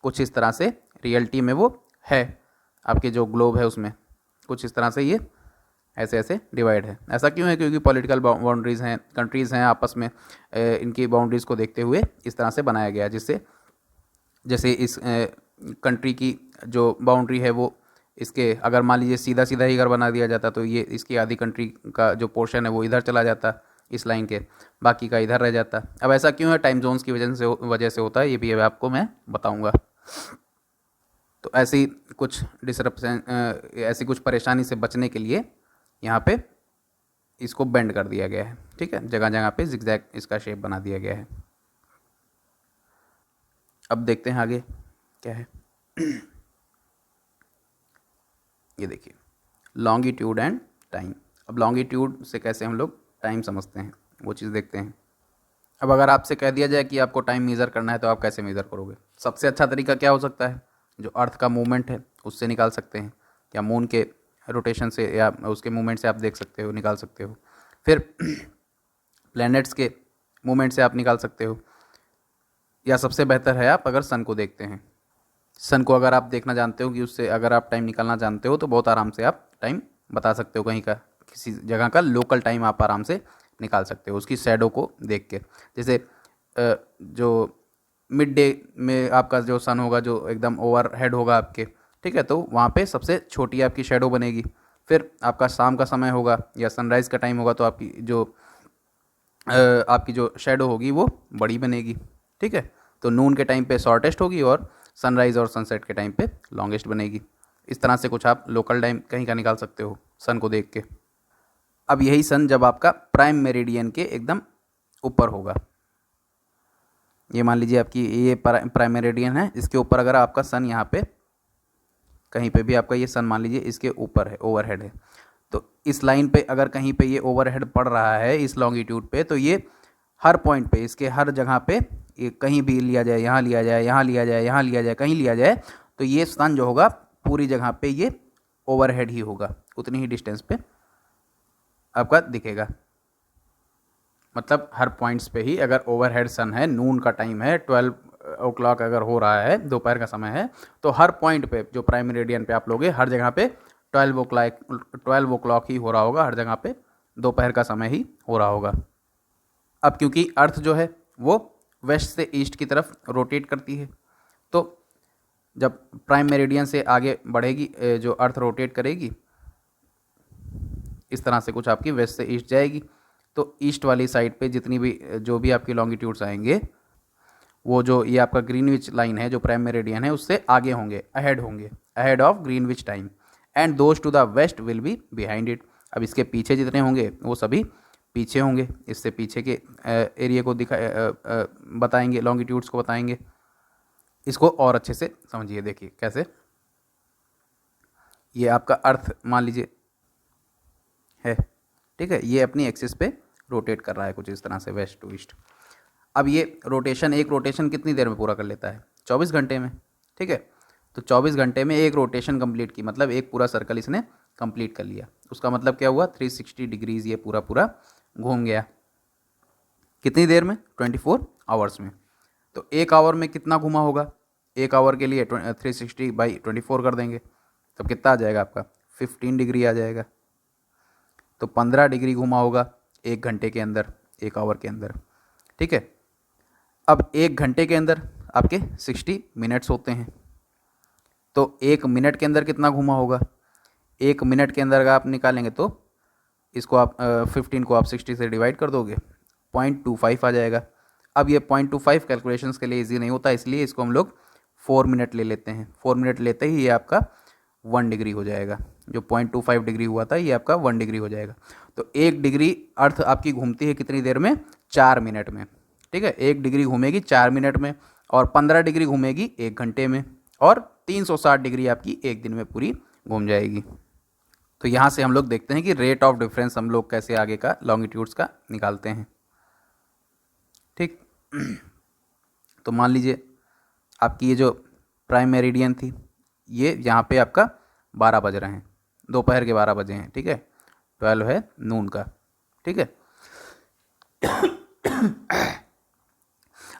कुछ इस तरह से रियलिटी में वो है, आपके जो ग्लोब है उसमें कुछ इस तरह से ये ऐसे ऐसे डिवाइड है। ऐसा क्यों है, क्योंकि पॉलिटिकल बाउंड्रीज़ हैं, कंट्रीज़ हैं आपस में, इनकी बाउंड्रीज़ को देखते हुए इस तरह से बनाया गया, जिससे जैसे इस कंट्री की जो बाउंड्री है वो इसके, अगर मान लीजिए सीधा सीधा ही अगर बना दिया जाता तो ये इसकी आधी कंट्री का जो पोर्शन है वो इधर चला जाता इस लाइन के, बाकी का इधर रह जाता। अब ऐसा क्यों है, टाइम जोन्स की वजह से होता है, ये भी अब आपको मैं बताऊंगा। तो ऐसी कुछ डिसरप्शन, ऐसी कुछ परेशानी से बचने के लिए यहाँ पे इसको बेंड कर दिया गया है, ठीक है, जगह जगह पे जिगजैग इसका शेप बना दिया गया है। अब देखते हैं आगे क्या है। ये देखिए लॉन्गिट्यूड एंड टाइम। अब लॉन्गिट्यूड से कैसे हम लोग टाइम समझते हैं वो चीज़ देखते हैं। अब अगर आपसे कह दिया जाए कि आपको टाइम मेज़र करना है तो आप कैसे मेज़र करोगे? सबसे अच्छा तरीका क्या हो सकता है, जो अर्थ का मूवमेंट है उससे निकाल सकते हैं, या मून के रोटेशन से या उसके मूवमेंट से आप देख सकते हो, निकाल सकते हो। फिर प्लैनेट्स के मूवमेंट से आप निकाल सकते हो, या सबसे बेहतर है आप अगर सन को देखते हैं। सन को अगर आप देखना जानते हो कि उससे अगर आप टाइम निकालना जानते हो तो बहुत आराम से आप टाइम बता सकते हो, कहीं का किसी जगह का लोकल टाइम आप आराम से निकाल सकते हो उसकी शैडो को देख के। जैसे जो मिड डे में आपका जो सन होगा जो एकदम ओवर हेड होगा आपके, ठीक है, तो वहाँ पे सबसे छोटी आपकी शैडो बनेगी। फिर आपका शाम का समय होगा या सनराइज़ का टाइम होगा तो आपकी जो शैडो होगी वो बड़ी बनेगी, ठीक है। तो नून के टाइम पे शॉर्टेस्ट होगी और सनराइज़ और सनसेट के टाइम पे लॉन्गेस्ट बनेगी। इस तरह से कुछ आप लोकल टाइम कहीं का निकाल सकते हो सन को देख के। अब यही सन जब आपका प्राइम मेरिडियन के एकदम ऊपर होगा, ये मान लीजिए आपकी ये प्राइम मेरिडियन है, इसके ऊपर अगर आपका सन यहाँ पे कहीं पे भी आपका ये सन मान लीजिए इसके ऊपर है, ओवरहेड है, तो इस लाइन पे अगर कहीं पे ये ओवरहेड पड़ रहा है इस लॉन्गिट्यूड पे, तो ये हर पॉइंट पे इसके हर जगह पे ये कहीं भी लिया जाए, यहाँ लिया जाए, यहाँ लिया जाए, यहाँ लिया जाए, कहीं लिया जाए, तो ये सन जो होगा पूरी जगह पे ये ओवरहेड ही होगा, उतनी ही डिस्टेंस पे आपका दिखेगा। मतलब हर पॉइंट्स पे ही अगर ओवरहेड सन है, नून का टाइम है, 12 o'clock अगर हो रहा है, दोपहर का समय है, तो हर पॉइंट पे जो प्राइम मेरिडियन पे आप लोगे हर जगह पे 12 o'clock ही हो रहा होगा, हर जगह पे दोपहर का समय ही हो रहा होगा। अब क्योंकि अर्थ जो है वो वेस्ट से ईस्ट की तरफ रोटेट करती है, तो जब प्राइम मेरिडियन से आगे बढ़ेगी जो अर्थ रोटेट करेगी इस तरह से कुछ आपकी वेस्ट से ईस्ट जाएगी, तो ईस्ट वाली साइड पे जितनी भी जो भी आपकी लॉन्गिट्यूड्स आएंगे वो जो ये आपका ग्रीनविच लाइन है जो प्राइम मेरिडियन है उससे आगे होंगे, ahead of Greenwich time, and those to the west will be behind it. अब इसके पीछे जितने होंगे वो सभी पीछे होंगे, इससे पीछे के एरिया को बताएंगे, लॉन्गिट्यूड्स को बताएंगे। इसको और अच्छे से समझिए, देखिए कैसे। ये आपका अर्थ मान लीजिए है, ठीक है, ये अपनी एक्सिस पे रोटेट कर रहा है कुछ इस तरह से वेस्ट टू ईस्ट। अब ये एक रोटेशन कितनी देर में पूरा कर लेता है? 24 घंटे में, ठीक है। तो 24 घंटे में एक रोटेशन कंप्लीट की, मतलब एक पूरा सर्कल इसने कंप्लीट कर लिया। उसका मतलब क्या हुआ, 360 डिग्रीज ये पूरा घूम गया। कितनी देर में? 24 आवर्स में। तो एक आवर में कितना घूमा होगा? 1 आवर के लिए 360/24 कर देंगे, तब कितना आ जाएगा आपका 15 डिग्री आ जाएगा। तो 15 डिग्री घुमा होगा 1 घंटे के अंदर, 1 आवर के अंदर, ठीक है। अब 1 घंटे के अंदर आपके 60 मिनट्स होते हैं, तो 1 मिनट के अंदर कितना घुमा होगा, 1 मिनट के अंदर अगर आप निकालेंगे तो इसको आप 15 को आप 60 से डिवाइड कर दोगे, 0.25 आ जाएगा। अब ये 0.25 कैलकुलेशंस के लिए इजी नहीं होता, इसलिए इसको हम लोग 4 मिनट ले लेते हैं। 4 मिनट लेते ही ये आपका 1 डिग्री हो जाएगा। जो 0.25 डिग्री हुआ था ये आपका 1 डिग्री हो जाएगा। तो 1 डिग्री अर्थ आपकी घूमती है कितनी देर में, 4 मिनट में, ठीक है। 1 डिग्री घूमेगी 4 मिनट में, और 15 डिग्री घूमेगी 1 घंटे में, और 360 डिग्री आपकी 1 दिन में पूरी घूम जाएगी। तो यहाँ से हम लोग देखते हैं कि रेट ऑफ डिफरेंस हम लोग कैसे आगे का लॉन्गिट्यूड्स का निकालते हैं, ठीक। तो मान लीजिए आपकी ये जो प्राइम मेरिडियन थी, ये यहाँ पे आपका 12 बज रहे हैं, दोपहर के 12 बजे हैं, ठीक है। 12 है नून का, ठीक है।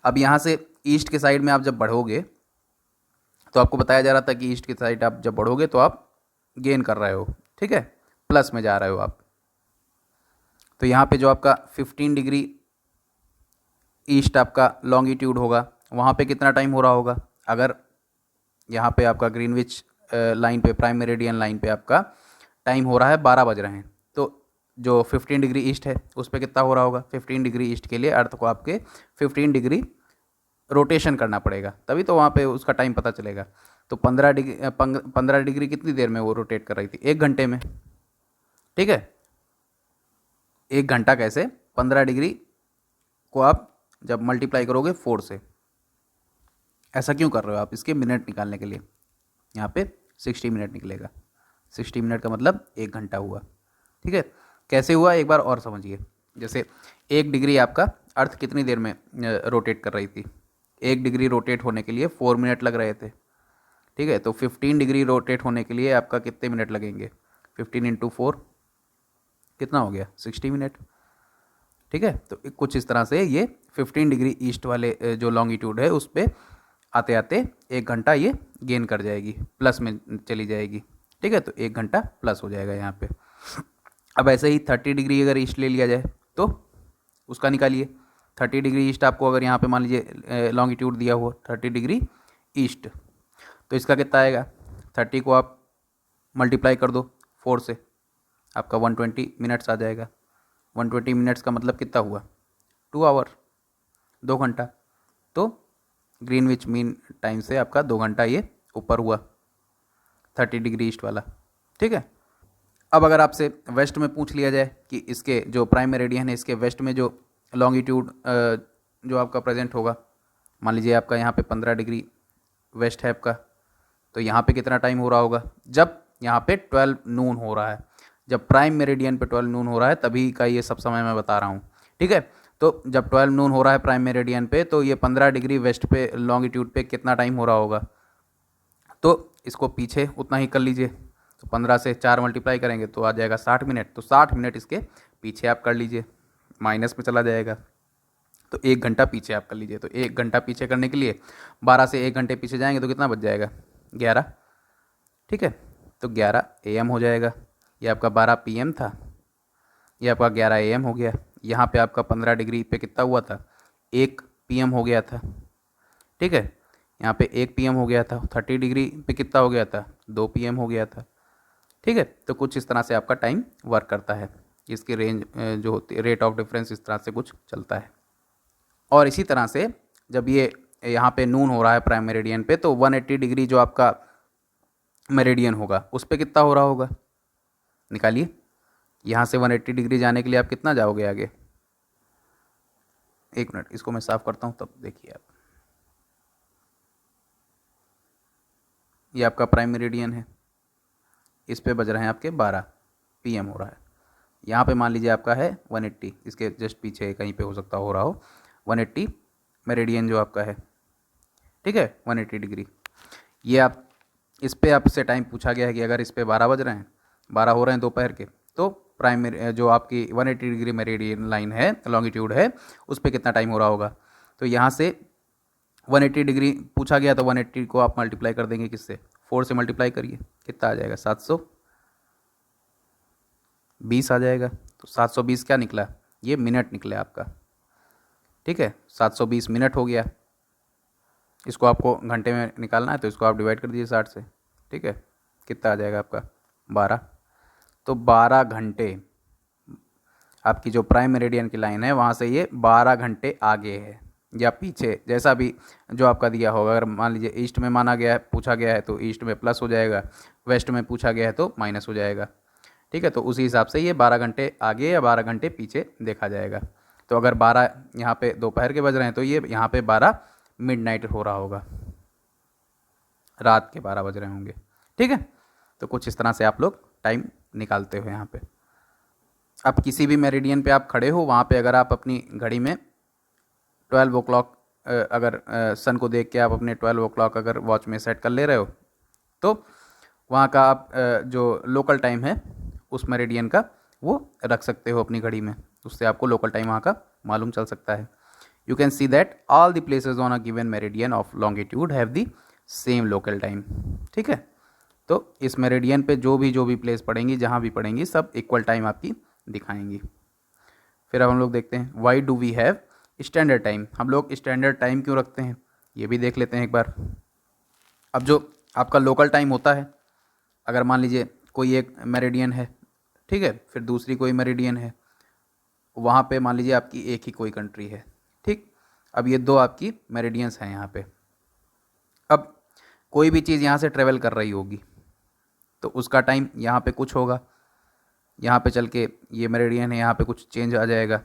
अब यहाँ से ईस्ट के साइड में आप जब बढ़ोगे, तो आपको बताया जा रहा था कि ईस्ट की साइड आप जब बढ़ोगे तो आप गेन कर रहे हो, ठीक है, प्लस में जा रहे हो आप। तो यहाँ पे जो आपका 15 डिग्री ईस्ट आपका लॉन्गिट्यूड होगा, वहाँ पे कितना टाइम हो रहा होगा, अगर यहाँ पे आपका ग्रीनविच लाइन पे, प्राइम मेरिडियन लाइन पे आपका टाइम हो रहा है 12 बज रहे हैं, तो जो 15 डिग्री ईस्ट है उस पर कितना हो रहा होगा, 15 डिग्री ईस्ट के लिए अर्थ को आपके 15 डिग्री रोटेशन करना पड़ेगा, तभी तो वहाँ पे उसका टाइम पता चलेगा। तो 15 डिग्री कितनी देर में वो रोटेट कर रही थी, 1 घंटे में, ठीक है। 1 घंटा कैसे, 15 डिग्री को आप जब मल्टीप्लाई करोगे 4 से, ऐसा क्यों कर रहे हो आप, इसके मिनट निकालने के लिए। यहाँ पे 60 मिनट निकलेगा, 60 मिनट का मतलब 1 घंटा हुआ, ठीक है। कैसे हुआ एक बार और समझिए। जैसे 1 डिग्री आपका अर्थ कितनी देर में रोटेट कर रही थी, 1 डिग्री रोटेट होने के लिए 4 मिनट लग रहे थे, ठीक है। तो 15 डिग्री रोटेट होने के लिए आपका कितने मिनट लगेंगे, 15 × 4 कितना हो गया, 60 मिनट, ठीक है। तो कुछ इस तरह से ये 15 डिग्री ईस्ट वाले जो लॉन्गिट्यूड है उस पर आते आते 1 घंटा ये गेन कर जाएगी, प्लस में चली जाएगी, ठीक है। तो 1 घंटा प्लस हो जाएगा यहाँ पे। अब ऐसे ही 30 डिग्री अगर ईस्ट ले लिया जाए तो उसका निकालिए। 30 डिग्री ईस्ट आपको अगर यहाँ पे मान लीजिए लॉन्गिट्यूड दिया हुआ 30 डिग्री ईस्ट, तो इसका कितना आएगा, 30 को आप मल्टीप्लाई कर दो 4 से, आपका 120 मिनट्स आ जाएगा। 120 मिनट्स का मतलब कितना हुआ, 2 आवर, 2 घंटा। तो ग्रीनविच मीन टाइम से आपका 2 घंटा ये ऊपर हुआ 30 डिग्री ईस्ट वाला, ठीक है। अब अगर आपसे वेस्ट में पूछ लिया जाए कि इसके जो प्राइम मेरिडियन है इसके वेस्ट में जो लॉन्गिट्यूड जो आपका प्रेजेंट होगा, मान लीजिए आपका यहाँ पे 15 डिग्री वेस्ट है आपका, तो यहाँ पे कितना टाइम हो रहा होगा, जब यहाँ पे 12 नून हो रहा है, जब प्राइम मेरिडियन पे 12 नून हो रहा है तभी का ये सब समय मैं बता रहा हूँ, ठीक है। तो जब 12 नून हो रहा है प्राइम मेरिडियन पे, तो ये 15 डिग्री वेस्ट पे लॉन्गिट्यूड पे कितना टाइम हो रहा होगा, तो इसको पीछे उतना ही कर लीजिए। तो 15 से 4 मल्टीप्लाई करेंगे तो आ जाएगा 60 मिनट, तो 60 मिनट इसके पीछे आप कर लीजिए, माइनस में चला जाएगा, तो 1 घंटा पीछे आप कर लीजिए। तो 1 घंटा पीछे करने के लिए 12 से 1 घंटे पीछे जाएंगे तो कितना बच जाएगा, 11, ठीक है। तो 11 AM हो जाएगा। ये आपका 12 PM था, ये आपका 11 AM हो गया। यहाँ पे आपका 15 डिग्री पे कितना हुआ था, 1 PM हो गया था, ठीक है। यहाँ पे 1 PM हो गया था। 30 डिग्री पे कितना हो गया था, 2 PM हो गया था, ठीक है। तो कुछ इस तरह से आपका टाइम वर्क करता है, इसकी रेंज जो होती है, रेट ऑफ डिफरेंस इस तरह से कुछ चलता है। और इसी तरह से जब ये यहाँ पे नून हो रहा है प्राइम मेरिडियन पे, तो 180 डिग्री जो आपका मेरिडियन होगा उस पर कितना हो रहा होगा, निकालिए। यहाँ से 180 डिग्री जाने के लिए आप कितना जाओगे आगे, 1 मिनट इसको मैं साफ करता हूँ तब देखिए आप। ये आपका प्राइम मेरिडियन है, इस पे बज रहे हैं आपके 12 PM हो रहा है। यहाँ पे मान लीजिए आपका है 180, इसके जस्ट पीछे कहीं पे हो सकता हो रहा हो 180 मेरिडियन जो आपका है, ठीक है, 180 डिग्री। ये आप इस पे आपसे टाइम पूछा गया है कि अगर इस पे 12 बज रहे हैं, 12 हो रहे हैं दोपहर के, तो प्राइम जो आपकी 180 डिग्री मेरिडियन लाइन है, लॉन्गिट्यूड है, उस पर कितना टाइम हो रहा होगा। तो यहाँ से 180 डिग्री पूछा गया तो 180 को आप मल्टीप्लाई कर देंगे किससे, 4 से मल्टीप्लाई करिए, कितना आ जाएगा 720 आ जाएगा। तो 720 क्या निकला, ये मिनट निकला आपका, ठीक है, 720 मिनट हो गया। इसको आपको घंटे में निकालना है तो इसको आप डिवाइड कर दीजिए 60 से, ठीक है, कितना आ जाएगा आपका 12। तो 12 घंटे आपकी जो प्राइम मेरिडियन की लाइन है वहाँ से ये 12 घंटे आगे है या पीछे, जैसा भी जो आपका दिया होगा। अगर मान लीजिए ईस्ट में माना गया है, पूछा गया है, तो ईस्ट में प्लस हो जाएगा, वेस्ट में पूछा गया है तो माइनस हो जाएगा, ठीक है। तो उसी हिसाब से ये 12 घंटे आगे या 12 घंटे पीछे देखा जाएगा। तो अगर 12 यहाँ पे दोपहर के बज रहे हैं तो ये यहाँ पे 12 मिडनाइट हो रहा होगा, रात के 12 बज रहे होंगे, ठीक है। तो कुछ इस तरह से आप लोग टाइम निकालते हो यहाँ पे। अब किसी भी मेरिडियन पे आप खड़े हो, वहाँ पे अगर आप अपनी घड़ी में 12 ओ क्लॉक अगर सन को देख के आप अपने 12 ओ क्लॉक अगर वॉच में सेट कर ले रहे हो तो वहाँ का आप जो लोकल टाइम है उस मेरिडियन का वो रख सकते हो अपनी घड़ी में, उससे आपको लोकल टाइम वहाँ का मालूम चल सकता है। You can see that all the places on a given meridian of longitude have the same local time, ठीक है। तो इस मेरिडियन पे जो भी प्लेस पड़ेंगी, जहाँ भी पड़ेंगी, सब इक्वल टाइम आपकी दिखाएंगी। फिर अब हम लोग देखते हैं why do we have standard time. हम लोग स्टैंडर्ड टाइम क्यों रखते हैं ये भी देख लेते हैं एक बार। अब जो आपका लोकल टाइम होता है, अगर मान लीजिए कोई एक मेरिडियन है, ठीक है, फिर दूसरी कोई मेरिडियन है, वहाँ पे मान लीजिए आपकी एक ही कोई कंट्री है, ठीक। अब ये दो आपकी मेरिडियंस हैं यहाँ पे। अब कोई भी चीज़ यहाँ से ट्रेवल कर रही होगी तो उसका टाइम यहाँ पे कुछ होगा, यहाँ पे चल के ये मेरिडियन है, यहाँ पे कुछ चेंज आ जाएगा,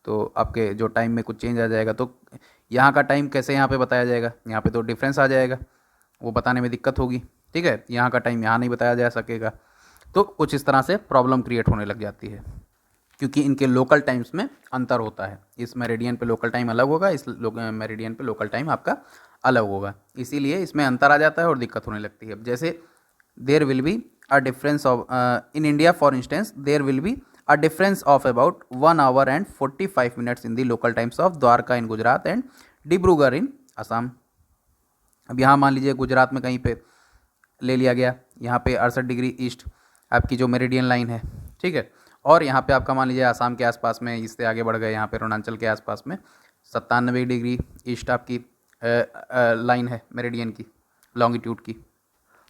तो आपके जो टाइम में कुछ चेंज आ जाएगा। तो यहाँ का टाइम कैसे यहाँ पे बताया जाएगा, यहाँ पे तो डिफरेंस आ जाएगा, वो बताने में दिक्कत होगी, ठीक है। यहाँ का टाइम यहाँ नहीं बताया जा सकेगा, तो कुछ इस तरह से प्रॉब्लम क्रिएट होने लग जाती है, क्योंकि इनके लोकल टाइम्स में अंतर होता है। इस मेरिडियन पे लोकल टाइम अलग होगा, इस मेरिडियन पे लोकल टाइम आपका अलग होगा, इसीलिए इसमें अंतर आ जाता है और दिक्कत होने लगती है। अब जैसे there will be a difference of in India for instance, there will be a difference of about 1 hour and 45 minutes in the local times of Dwarka in Gujarat and Dibrugarh in Assam. अब यहाँ मान लीजिए गुजरात में कहीं पे ले लिया गया, यहाँ पे 68 डिग्री ईस्ट आपकी जो मेरिडियन लाइन है, ठीक है, और यहाँ पे आपका मान लीजिए आसाम के आसपास में, इससे आगे बढ़ गए यहाँ पे अरुणाचल के आसपास में 97 डिग्री ईस्ट आपकी लाइन है मेरिडियन की, लॉन्गिट्यूड की।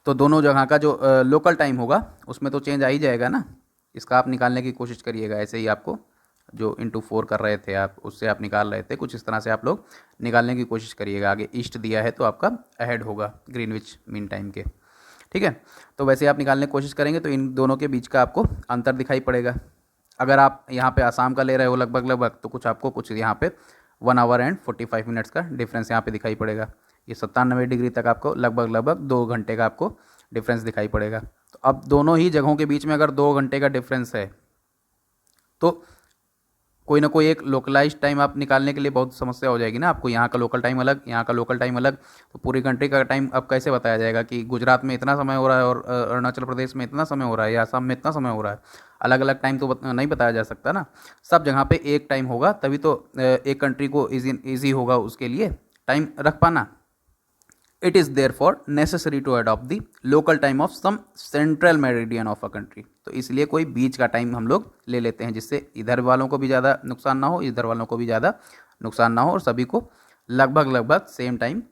तो दोनों जगह का जो लोकल टाइम होगा उसमें तो चेंज आ ही जाएगा ना। इसका आप निकालने की कोशिश करिएगा, ऐसे ही आपको जो इंटू 4 कर रहे थे आप, उससे आप निकाल रहे थे, कुछ इस तरह से आप लोग निकालने की कोशिश करिएगा। आगे ईस्ट दिया है तो आपका अहेड होगा ग्रीनविच मीन टाइम के, ठीक है। तो वैसे आप निकालने की कोशिश करेंगे तो इन दोनों के बीच का आपको अंतर दिखाई पड़ेगा। अगर आप यहाँ पे आसाम का ले रहे हो लगभग तो कुछ आपको कुछ यहाँ पे 1 hour and 45 minutes का डिफरेंस यहाँ पे दिखाई पड़ेगा। ये 97 डिग्री तक आपको लगभग 2 घंटे का आपको डिफरेंस दिखाई पड़ेगा। तो अब दोनों ही जगहों के बीच में अगर 2 घंटे का डिफरेंस है तो कोई ना कोई एक लोकलाइज टाइम आप निकालने के लिए बहुत समस्या हो जाएगी ना आपको। यहाँ का लोकल टाइम अलग, यहाँ का लोकल टाइम अलग, तो पूरी कंट्री का टाइम अब कैसे बताया जाएगा कि गुजरात में इतना समय हो रहा है और अरुणाचल प्रदेश में इतना समय हो रहा है या असम में इतना समय हो रहा है। अलग अलग टाइम तो नहीं बताया जा सकता ना, सब जगह पे एक टाइम होगा, तभी तो एक कंट्री को ईजी होगा उसके लिए टाइम रख पाना। It is therefore necessary to adopt the local time of some central meridian of a country. तो इसलिए कोई बीच का टाइम हम लोग ले लेते हैं, जिससे इधर वालों को भी ज़्यादा नुकसान ना हो, इधर वालों को भी ज़्यादा नुकसान ना हो, और सभी को लगभग सेम टाइम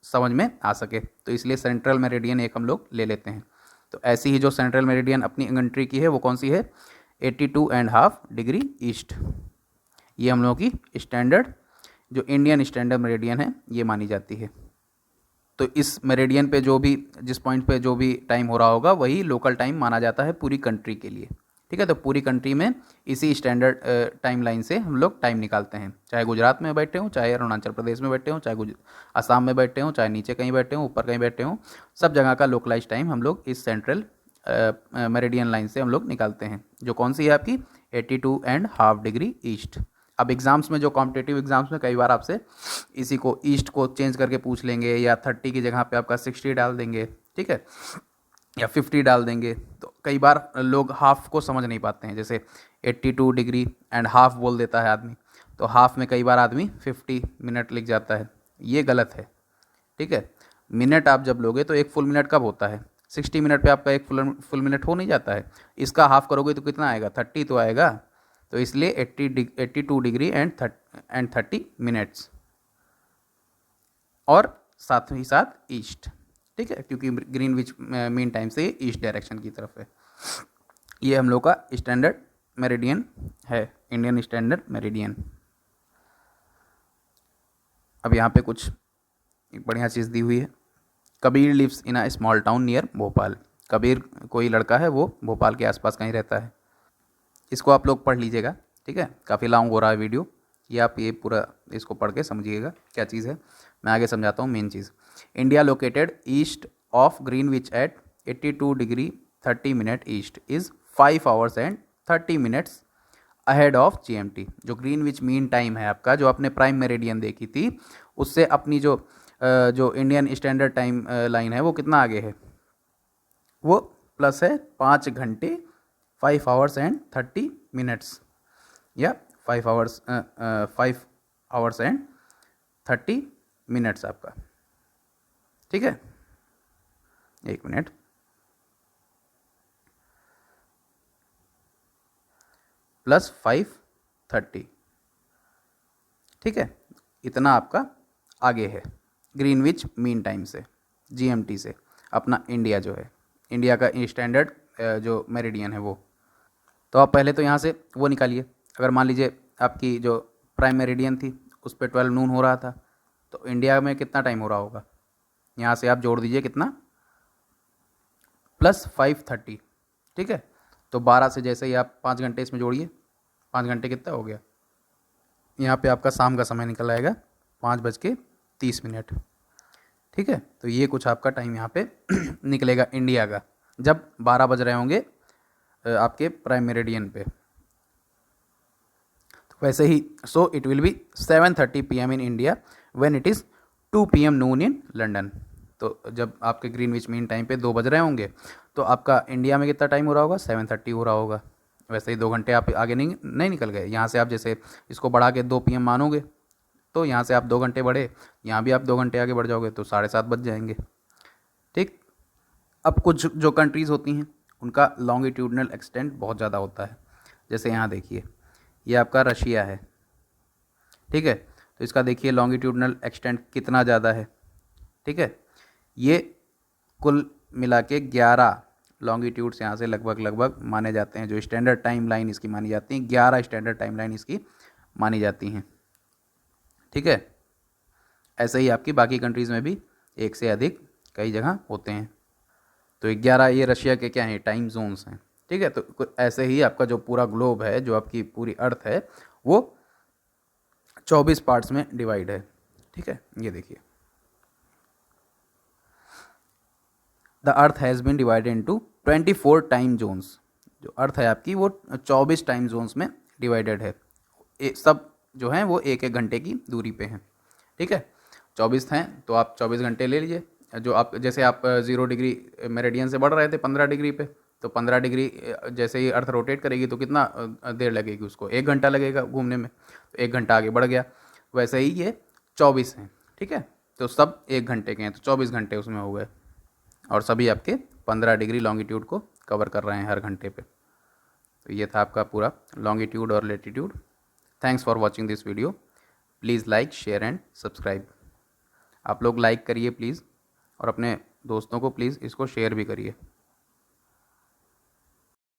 समझ में आ सके। तो इसलिए सेंट्रल मेरिडियन एक हम लोग ले लेते हैं। तो ऐसी ही जो सेंट्रल मेरिडियन अपनी कंट्री की है वो कौन सी है, 82.5 डिग्री ईस्ट। ये हम लोगों की स्टैंडर्ड जो इंडियन स्टैंडर्ड मेरिडियन है ये मानी जाती है। तो इस मेरिडियन पे जो भी, जिस पॉइंट पे जो भी टाइम हो रहा होगा वही लोकल टाइम माना जाता है पूरी कंट्री के लिए, ठीक है। तो पूरी कंट्री में इसी स्टैंडर्ड टाइम लाइन से हम लोग टाइम निकालते हैं, चाहे गुजरात में बैठे हों, चाहे अरुणाचल प्रदेश में बैठे हों, चाहे असम में बैठे हों, चाहे नीचे कहीं बैठे हों, ऊपर कहीं बैठे हों, सब जगह का लोकलाइज टाइम हम लोग इस सेंट्रल मेरिडियन लाइन से हम लोग निकालते हैं, जो कौन सी है आपकी 82.5 डिग्री ईस्ट। अब एग्ज़ाम्स में, जो कॉम्पिटेटिव एग्ज़ाम्स में कई बार आपसे इसी को ईस्ट को चेंज करके पूछ लेंगे, या 30 की जगह पे आपका 60 डाल देंगे, ठीक है, या 50 डाल देंगे। तो कई बार लोग हाफ को समझ नहीं पाते हैं, जैसे 82 डिग्री एंड हाफ बोल देता है आदमी, तो हाफ में कई बार आदमी 50 मिनट लिख जाता है, ये गलत है, ठीक है। मिनट आप जब लोगे तो एक फुल मिनट कब होता है, 60 मिनट पे आपका एक फुल मिनट हो नहीं जाता है। इसका हाफ करोगे तो कितना आएगा, 30 तो आएगा। तो इसलिए 82 डिग्री एंड 30 मिनट्स, और साथ ही साथ ईस्ट, ठीक है, क्योंकि ग्रीनविच मीन टाइम से ईस्ट डायरेक्शन की तरफ है। ये हम लोग का स्टैंडर्ड मेरिडियन है, इंडियन स्टैंडर्ड मेरिडियन। अब यहाँ पे कुछ एक बढ़िया चीज़ दी हुई है। Kabir lives in a small town near Bhopal. Kabir कोई लड़का है, वो भोपाल के आसपास कहीं रहता है। इसको आप लोग पढ़ लीजिएगा, ठीक है, काफ़ी लॉन्ग हो रहा है वीडियो, ये आप ये पूरा इसको पढ़ के समझिएगा क्या चीज़ है। मैं आगे समझाता हूँ मेन चीज़। India located east of Greenwich at 82 degree 30 minute east is 5 hours and 30 minutes ahead of GMT। जो ग्रीनविच मीन टाइम है आपका, जो आपने प्राइम मेरिडियन देखी थी, उससे अपनी जो इंडियन स्टैंडर्ड टाइम लाइन है वो कितना आगे है, वो प्लस है 5 घंटे 5 आवर्स एंड 30 मिनट्स, या 5 आवर्स एंड 30 मिनट्स आपका, ठीक है। एक मिनट, प्लस 5:30, ठीक है, इतना आपका आगे है ग्रीनविच मीन टाइम से, GMT से, अपना इंडिया जो है, इंडिया का स्टैंडर्ड जो मेरिडियन है वो। तो आप पहले तो यहाँ से वो निकालिए। अगर मान लीजिए आपकी जो प्राइम मेरिडियन थी उस पर 12 नून हो रहा था, तो इंडिया में कितना टाइम हो रहा होगा, यहाँ से आप जोड़ दीजिए कितना, प्लस 5:30, ठीक है। तो 12 से जैसे ही आप 5 घंटे इसमें जोड़िए, 5 घंटे कितना हो गया, यहाँ पे आपका शाम का समय निकल आएगा 5:30, ठीक है। तो ये कुछ आपका टाइम यहाँ पे निकलेगा इंडिया का, जब 12 बज रहे होंगे आपके प्राइम मेरिडियन पे। तो वैसे ही so it will be 7:30 PM in India when it is 2 PM noon in London. तो जब आपके ग्रीनविच मीन टाइम पे 2 बज रहे होंगे, तो आपका इंडिया में कितना टाइम हो रहा होगा, 7:30 हो रहा होगा। वैसे ही 2 घंटे आप आगे नहीं निकल गए। यहाँ से आप जैसे इसको बढ़ा के 2 PM मानोगे, तो यहाँ से आप 2 घंटे बढ़े, यहाँ भी आप 2 घंटे आगे बढ़ जाओगे, तो 7:30 बज जाएंगे, ठीक। अब कुछ जो कंट्रीज़ होती हैं उनका लॉन्गिट्यूडनल एक्सटेंट बहुत ज़्यादा होता है। जैसे यहाँ देखिए, ये आपका रशिया है, ठीक है। तो इसका देखिए लॉन्गिट्यूडनल एक्सटेंट कितना ज़्यादा है, ठीक है। ये कुल मिला के 11 लॉन्गिट्यूड्स यहाँ से लगभग माने जाते हैं। जो स्टैंडर्ड टाइम लाइन इसकी मानी जाती हैं, 11 स्टैंडर्ड टाइम लाइन इसकी मानी जाती हैं, ठीक है। ऐसे ही आपकी बाकी कंट्रीज़ में भी एक से अधिक कई जगह होते हैं। तो 11 ये रशिया के क्या हैं, टाइम जोन्स हैं, ठीक है। तो ऐसे ही आपका जो पूरा ग्लोब है, जो आपकी पूरी अर्थ है, वो 24 पार्ट्स में डिवाइड है, ठीक है। ये देखिए, the earth has been divided into 24 time zones. जो अर्थ है आपकी वो 24 टाइम जोन्स में डिवाइडेड है। सब जो हैं वो एक एक घंटे की दूरी पे हैं, ठीक है। 24 हैं तो आप 24 घंटे ले लीजिए। जो आप जैसे आप 0 डिग्री मेरिडियन से बढ़ रहे थे 15 डिग्री पे, तो 15 डिग्री जैसे ही अर्थ रोटेट करेगी तो कितना देर लगेगी उसको, 1 घंटा लगेगा घूमने में, तो 1 घंटा आगे बढ़ गया। वैसे ही ये 24 हैं, ठीक है। तो सब 1 घंटे के हैं, तो 24 घंटे उसमें हो गए, और सभी आपके 15 डिग्री लॉन्गिट्यूड को कवर कर रहे हैं हर घंटे पे। तो ये था आपका पूरा लॉन्गिट्यूड और latitude. Thanks for watching this video. Please like, share and subscribe. आप लोग लाइक करिए प्लीज़, और अपने दोस्तों को प्लीज़ इसको शेयर भी करिए।